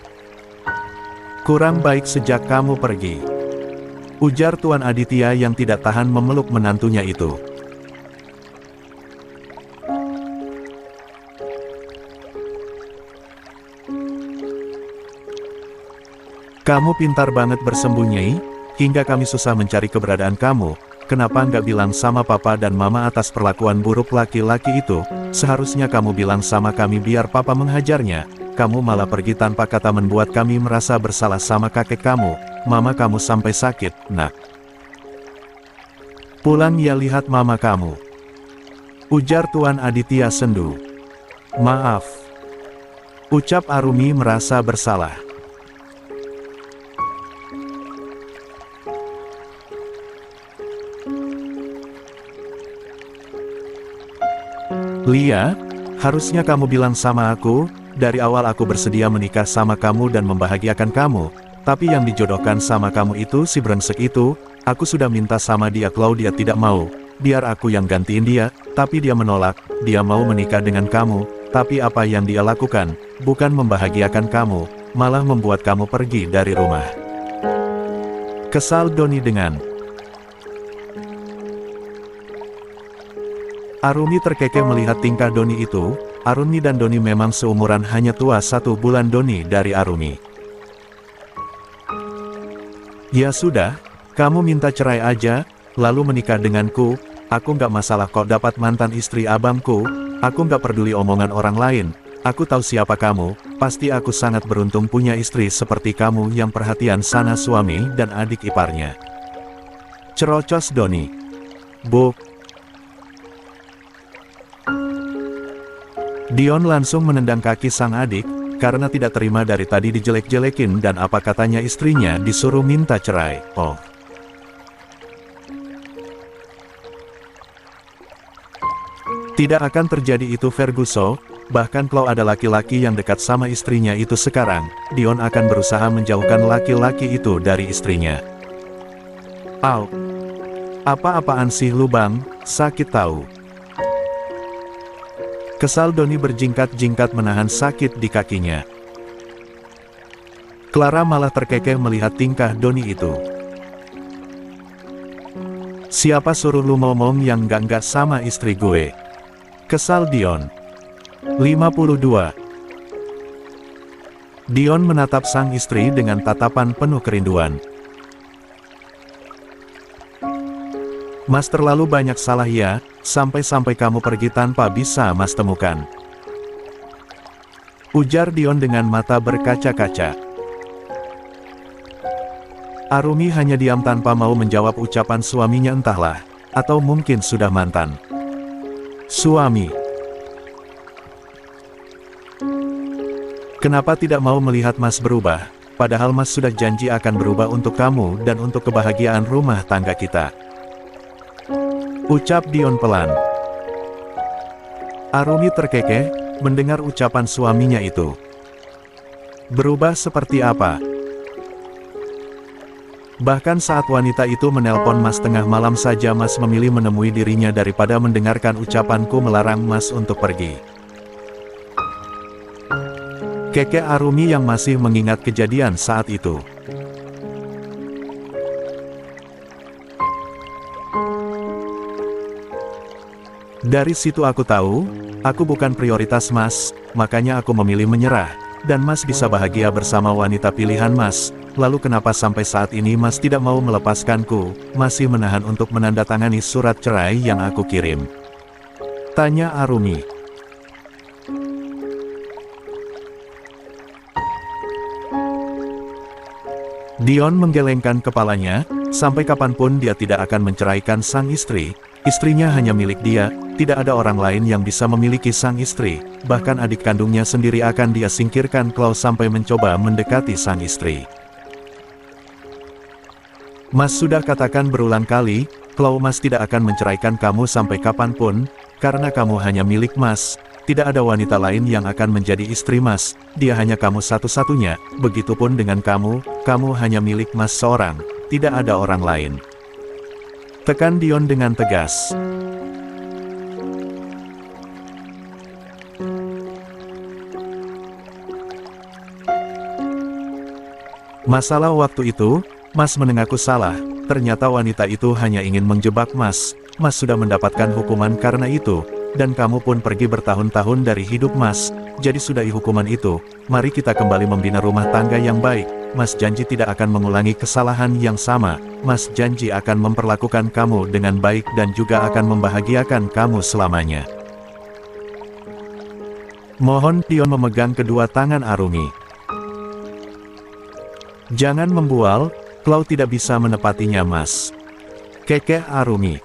[SPEAKER 1] Kurang baik sejak kamu pergi. Ujar Tuan Aditya yang tidak tahan memeluk menantunya itu. Kamu pintar banget bersembunyi, hingga kami susah mencari keberadaan kamu. Kenapa nggak bilang sama papa dan mama atas perlakuan buruk laki-laki itu? Seharusnya kamu bilang sama kami biar papa menghajarnya. Kamu malah pergi tanpa kata, membuat kami merasa bersalah sama kakek kamu. Mama kamu sampai sakit, Nak. Pulang ya lihat mama kamu. Ujar Tuan Aditya sendu. Maaf. Ucap Arumi merasa bersalah. Lia, harusnya kamu bilang sama aku. Dari awal aku bersedia menikah sama kamu dan membahagiakan kamu, tapi yang dijodohkan sama kamu itu si brengsek itu. Aku sudah minta sama dia kalau dia tidak mau, biar aku yang gantiin dia, tapi dia menolak. Dia mau menikah dengan kamu, tapi apa yang dia lakukan, bukan membahagiakan kamu, malah membuat kamu pergi dari rumah. Kesal Doni dengan Arumi terkekeh melihat tingkah Doni itu. Arumi dan Doni memang seumuran, hanya tua 1 bulan Doni dari Arumi. Ya sudah, kamu minta cerai aja, lalu menikah denganku. Aku nggak masalah kok dapat mantan istri abangku. Aku nggak peduli omongan orang lain. Aku tahu siapa kamu, pasti aku sangat beruntung punya istri seperti kamu yang perhatian sama suami dan adik iparnya. Cerocos Doni. Buk. Dion langsung menendang kaki sang adik, karena tidak terima dari tadi dijelek-jelekin dan apa katanya istrinya disuruh minta cerai. Oh. Tidak akan terjadi itu Ferguson, bahkan kalau ada laki-laki yang dekat sama istrinya itu sekarang, Dion akan berusaha menjauhkan laki-laki itu dari istrinya. Au. Apa-apaan sih lu bang, sakit tahu. Kesal Doni berjingkat-jingkat menahan sakit di kakinya. Clara malah terkekeh melihat tingkah Doni itu. Siapa suruh lu ngomong yang enggak sama istri gue? Kesal Dion. 52. Dion menatap sang istri dengan tatapan penuh kerinduan. Mas terlalu banyak salah ya, sampai-sampai kamu pergi tanpa bisa Mas temukan. Ujar Dion dengan mata berkaca-kaca. Arumi hanya diam tanpa mau menjawab ucapan suaminya entahlah, atau mungkin sudah mantan suami. Kenapa tidak mau melihat Mas berubah, padahal Mas sudah janji akan berubah untuk kamu dan untuk kebahagiaan rumah tangga kita. Ucap Dion pelan. Arumi terkekeh mendengar ucapan suaminya itu. Berubah seperti apa? Bahkan saat wanita itu menelpon Mas tengah malam saja Mas memilih menemui dirinya daripada mendengarkan ucapanku melarang Mas untuk pergi. Kekeh Arumi yang masih mengingat kejadian saat itu. Dari situ aku tahu, aku bukan prioritas Mas, makanya aku memilih menyerah, dan Mas bisa bahagia bersama wanita pilihan Mas. Lalu kenapa sampai saat ini Mas tidak mau melepaskanku, masih menahan untuk menandatangani surat cerai yang aku kirim? Tanya Arumi. Dion menggelengkan kepalanya, sampai kapanpun dia tidak akan menceraikan sang istri. Istrinya hanya milik dia, tidak ada orang lain yang bisa memiliki sang istri, bahkan adik kandungnya sendiri akan dia singkirkan kalau sampai mencoba mendekati sang istri. Mas sudah katakan berulang kali, kalau Mas tidak akan menceraikan kamu sampai kapanpun, karena kamu hanya milik Mas. Tidak ada wanita lain yang akan menjadi istri Mas, dia hanya kamu satu-satunya, begitupun dengan kamu hanya milik Mas seorang, tidak ada orang lain. Tekan Dion dengan tegas. Masalah waktu itu, Mas menengaku salah, ternyata wanita itu hanya ingin menjebak Mas. Mas sudah mendapatkan hukuman karena itu, dan kamu pun pergi bertahun-tahun dari hidup Mas. Jadi sudahi hukuman itu, mari kita kembali membina rumah tangga yang baik. Mas janji tidak akan mengulangi kesalahan yang sama. Mas janji akan memperlakukan kamu dengan baik dan juga akan membahagiakan kamu selamanya. Mohon Dion memegang kedua tangan Arumi. Jangan membual, kau tidak bisa menepatinya Mas. Kekeh Arumi.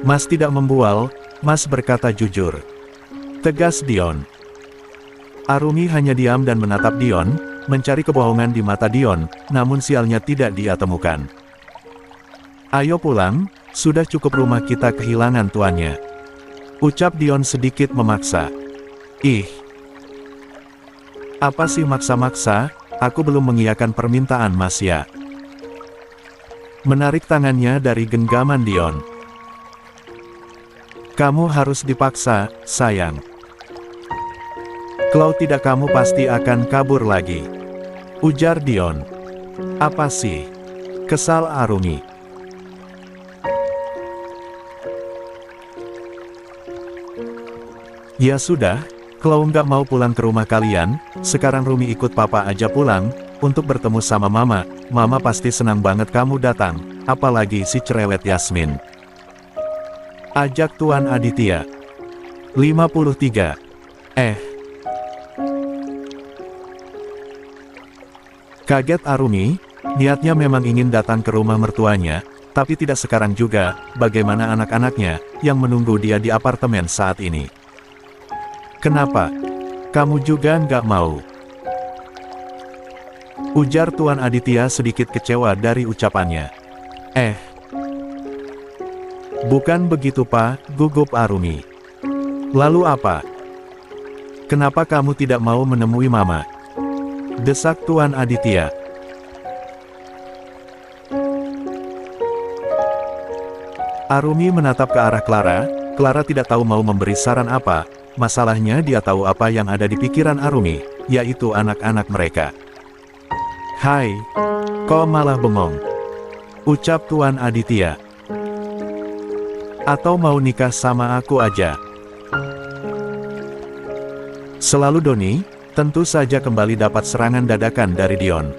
[SPEAKER 1] Mas tidak membual, Mas berkata jujur. Tegas Dion. Arumi hanya diam dan menatap Dion, mencari kebohongan di mata Dion, namun sialnya tidak dia temukan. Ayo pulang, sudah cukup rumah kita kehilangan tuannya. Ucap Dion sedikit memaksa. Ih. Apa sih maksa-maksa? Aku belum mengiyakan permintaan Mas ya. Menarik tangannya dari genggaman Dion. Kamu harus dipaksa, sayang. Kalau tidak kamu pasti akan kabur lagi. Ujar Dion. Apa sih? Kesal Arumi. Ya sudah. Kalau nggak mau pulang ke rumah kalian, sekarang Rumi ikut papa aja pulang, untuk bertemu sama mama. Mama pasti senang banget kamu datang, apalagi si cerewet Yasmin. Ajak Tuan Aditya. 53. Kaget Arumi, niatnya memang ingin datang ke rumah mertuanya, tapi tidak sekarang juga, bagaimana anak-anaknya, yang menunggu dia di apartemen saat ini. Kenapa? Kamu juga nggak mau? Ujar Tuan Aditya sedikit kecewa dari ucapannya. Bukan begitu Pak, gugup Arumi. Lalu apa? Kenapa kamu tidak mau menemui Mama? Desak Tuan Aditya. Arumi menatap ke arah Clara. Clara tidak tahu mau memberi saran apa. Masalahnya dia tahu apa yang ada di pikiran Arumi, yaitu anak-anak mereka. Hai, kok malah bengong? Ucap Tuan Aditya. Atau mau nikah sama aku aja? Selalu Doni, tentu saja kembali dapat serangan dadakan dari Dion.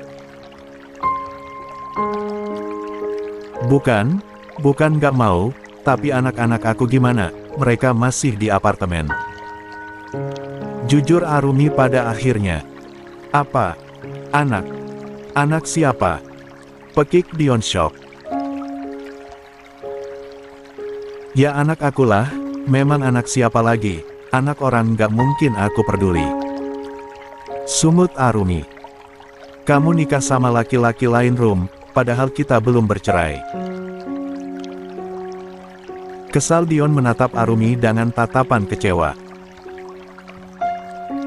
[SPEAKER 1] Bukan gak mau, tapi anak-anak aku gimana, mereka masih di apartemen. Jujur Arumi pada akhirnya. Apa? Anak? Anak siapa? Pekik Dion shock. Ya anak akulah, memang anak siapa lagi, anak orang gak mungkin aku peduli. Sumut Arumi. Kamu nikah sama laki-laki lain Rum, padahal kita belum bercerai. Kesal Dion menatap Arumi dengan tatapan kecewa.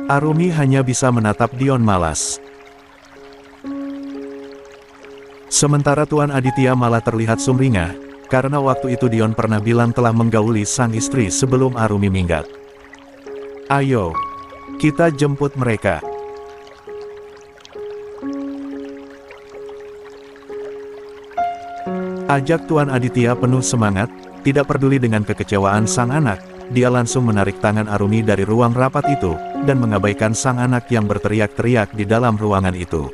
[SPEAKER 1] Arumi hanya bisa menatap Dion malas. Sementara Tuan Aditya malah terlihat sumringah, karena waktu itu Dion pernah bilang telah menggauli sang istri sebelum Arumi minggat. Ayo, kita jemput mereka. Ajak Tuan Aditya penuh semangat, tidak peduli dengan kekecewaan sang anak, dia langsung menarik tangan Arumi dari ruang rapat itu, dan mengabaikan sang anak yang berteriak-teriak di dalam ruangan itu.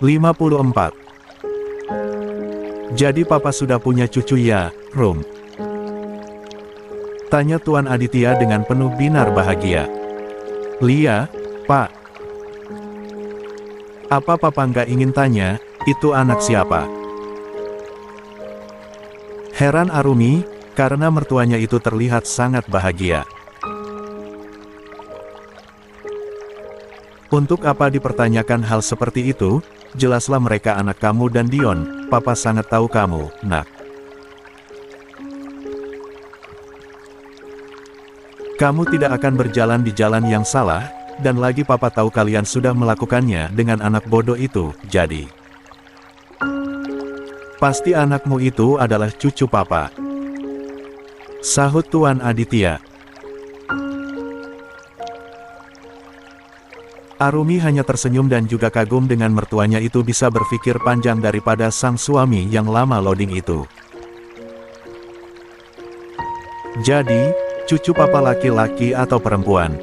[SPEAKER 1] 54. Jadi papa sudah punya cucu ya, Rum? Tanya Tuan Aditya dengan penuh binar bahagia. Lia, Pak. Apa papa nggak ingin tanya, itu anak siapa? Heran Arumi, karena mertuanya itu terlihat sangat bahagia. Untuk apa dipertanyakan hal seperti itu? Jelaslah mereka anak kamu dan Dion, papa sangat tahu kamu, nak. Kamu tidak akan berjalan di jalan yang salah, dan lagi papa tahu kalian sudah melakukannya dengan anak bodoh itu, jadi. Pasti anakmu itu adalah cucu papa. Sahut Tuan Aditya. Arumi hanya tersenyum dan juga kagum dengan mertuanya itu bisa berpikir panjang daripada sang suami yang lama loading itu. Jadi, cucu papa laki-laki atau perempuan?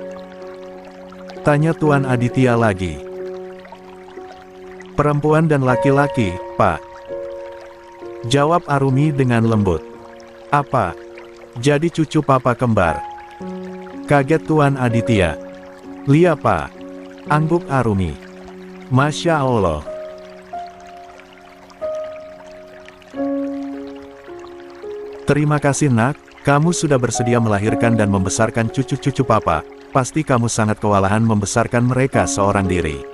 [SPEAKER 1] Tanya Tuan Aditya lagi. Perempuan dan laki-laki, Pak. Jawab Arumi dengan lembut. Apa? Jadi cucu papa kembar? Kaget Tuan Aditya. Lia Pak. Angguk Arumi. Masya Allah. Terima kasih nak, kamu sudah bersedia melahirkan dan membesarkan cucu-cucu papa. Pasti kamu sangat kewalahan membesarkan mereka seorang diri.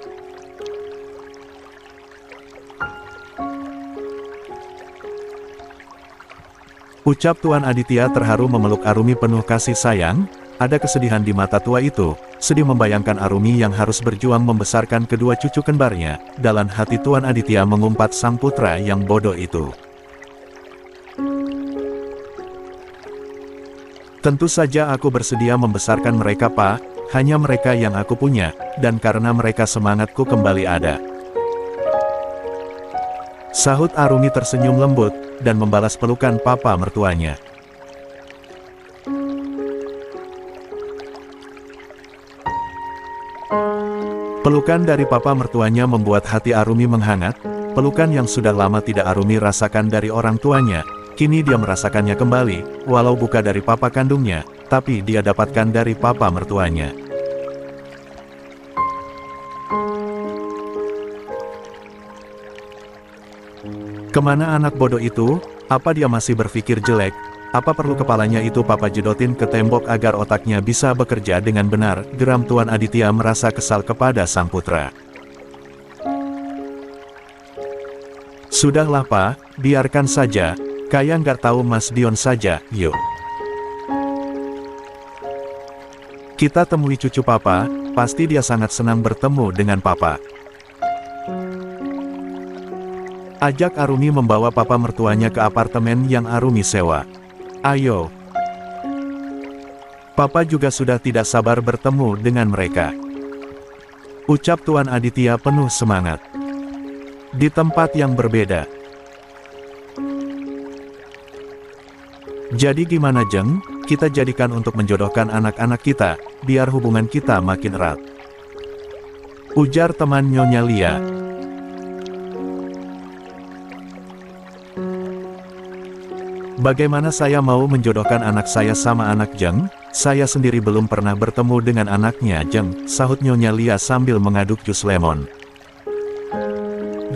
[SPEAKER 1] Ucap Tuan Aditya terharu memeluk Arumi penuh kasih sayang. Ada kesedihan di mata tua itu, sedih membayangkan Arumi yang harus berjuang membesarkan kedua cucu kembarnya. Dalam hati Tuan Aditya mengumpat sang putra yang bodoh itu. Tentu saja aku bersedia membesarkan mereka Pak, hanya mereka yang aku punya, dan karena mereka semangatku kembali ada. Sahut Arumi tersenyum lembut, dan membalas pelukan papa mertuanya. Pelukan dari papa mertuanya membuat hati Arumi menghangat, pelukan yang sudah lama tidak Arumi rasakan dari orang tuanya, kini dia merasakannya kembali, walau bukan dari papa kandungnya, tapi dia dapatkan dari papa mertuanya. Kemana anak bodoh itu? Apa dia masih berpikir jelek? Apa perlu kepalanya itu papa jedotin ke tembok agar otaknya bisa bekerja dengan benar? Geram Tuan Aditya merasa kesal kepada sang putra. Sudahlah Pak, biarkan saja, kayak nggak tahu Mas Dion saja, yuk. Kita temui cucu papa, pasti dia sangat senang bertemu dengan papa. Ajak Arumi membawa papa mertuanya ke apartemen yang Arumi sewa. Ayo. Papa juga sudah tidak sabar bertemu dengan mereka. Ucap Tuan Aditya penuh semangat. Di tempat yang berbeda. Jadi gimana Jeng? Kita jadikan untuk menjodohkan anak-anak kita, biar hubungan kita makin erat. Ujar teman Nyonya Lia. Bagaimana saya mau menjodohkan anak saya sama anak Jeng? Saya sendiri belum pernah bertemu dengan anaknya Jeng, sahut Nyonya Lia sambil mengaduk jus lemon.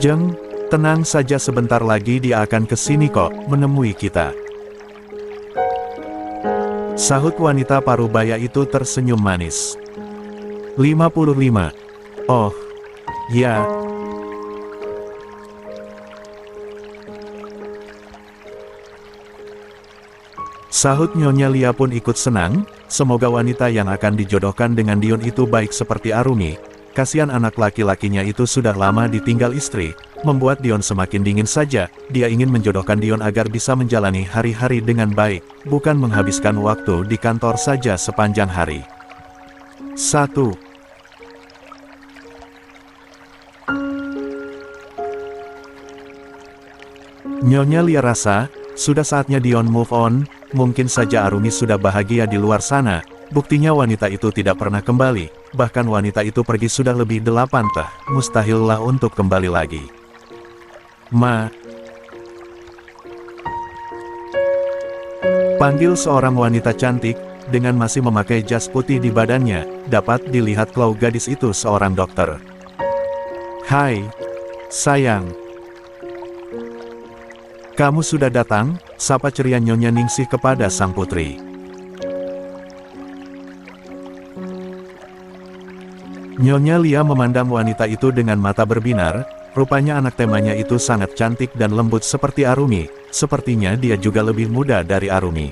[SPEAKER 1] Jeng, tenang saja, sebentar lagi dia akan kesini kok, menemui kita. Sahut wanita parubaya itu tersenyum manis. 55. Oh, ya. Sahut Nyonya Lia pun ikut senang, semoga wanita yang akan dijodohkan dengan Dion itu baik seperti Arumi. Kasihan anak laki-lakinya itu sudah lama ditinggal istri, membuat Dion semakin dingin saja. Dia ingin menjodohkan Dion agar bisa menjalani hari-hari dengan baik, bukan menghabiskan waktu di kantor saja sepanjang hari. 1. Nyonya Lia rasa, sudah saatnya Dion move on. Mungkin saja Arumi sudah bahagia di luar sana, buktinya wanita itu tidak pernah kembali, bahkan wanita itu pergi sudah lebih 8 tahun, mustahillah untuk kembali lagi. Ma. Panggil seorang wanita cantik, dengan masih memakai jas putih di badannya, dapat dilihat kalau gadis itu seorang dokter. Hai, sayang. Kamu sudah datang, sapa ceria Nyonya Ningsih kepada sang putri. Nyonya Lia memandang wanita itu dengan mata berbinar, rupanya anak temanya itu sangat cantik dan lembut seperti Arumi, sepertinya dia juga lebih muda dari Arumi.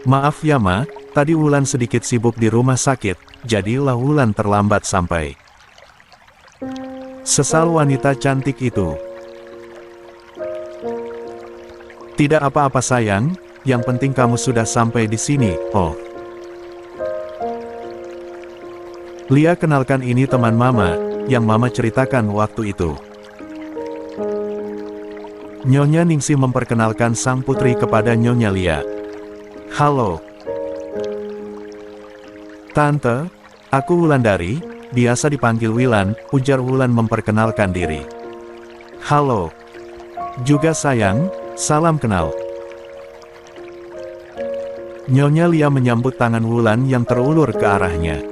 [SPEAKER 1] Maaf ya Ma, tadi Wulan sedikit sibuk di rumah sakit, jadilah Wulan terlambat sampai. Sesal wanita cantik itu. Tidak apa-apa sayang, yang penting kamu sudah sampai di sini. Oh. Lia, kenalkan ini teman Mama, yang Mama ceritakan waktu itu. Nyonya Ningsih memperkenalkan sang putri kepada Nyonya Lia. Halo. Tante, aku Wulandari, biasa dipanggil Wilan, ujar Wulan memperkenalkan diri. Halo. Juga sayang, salam kenal. Nyonya Lia menyambut tangan Wulan yang terulur ke arahnya.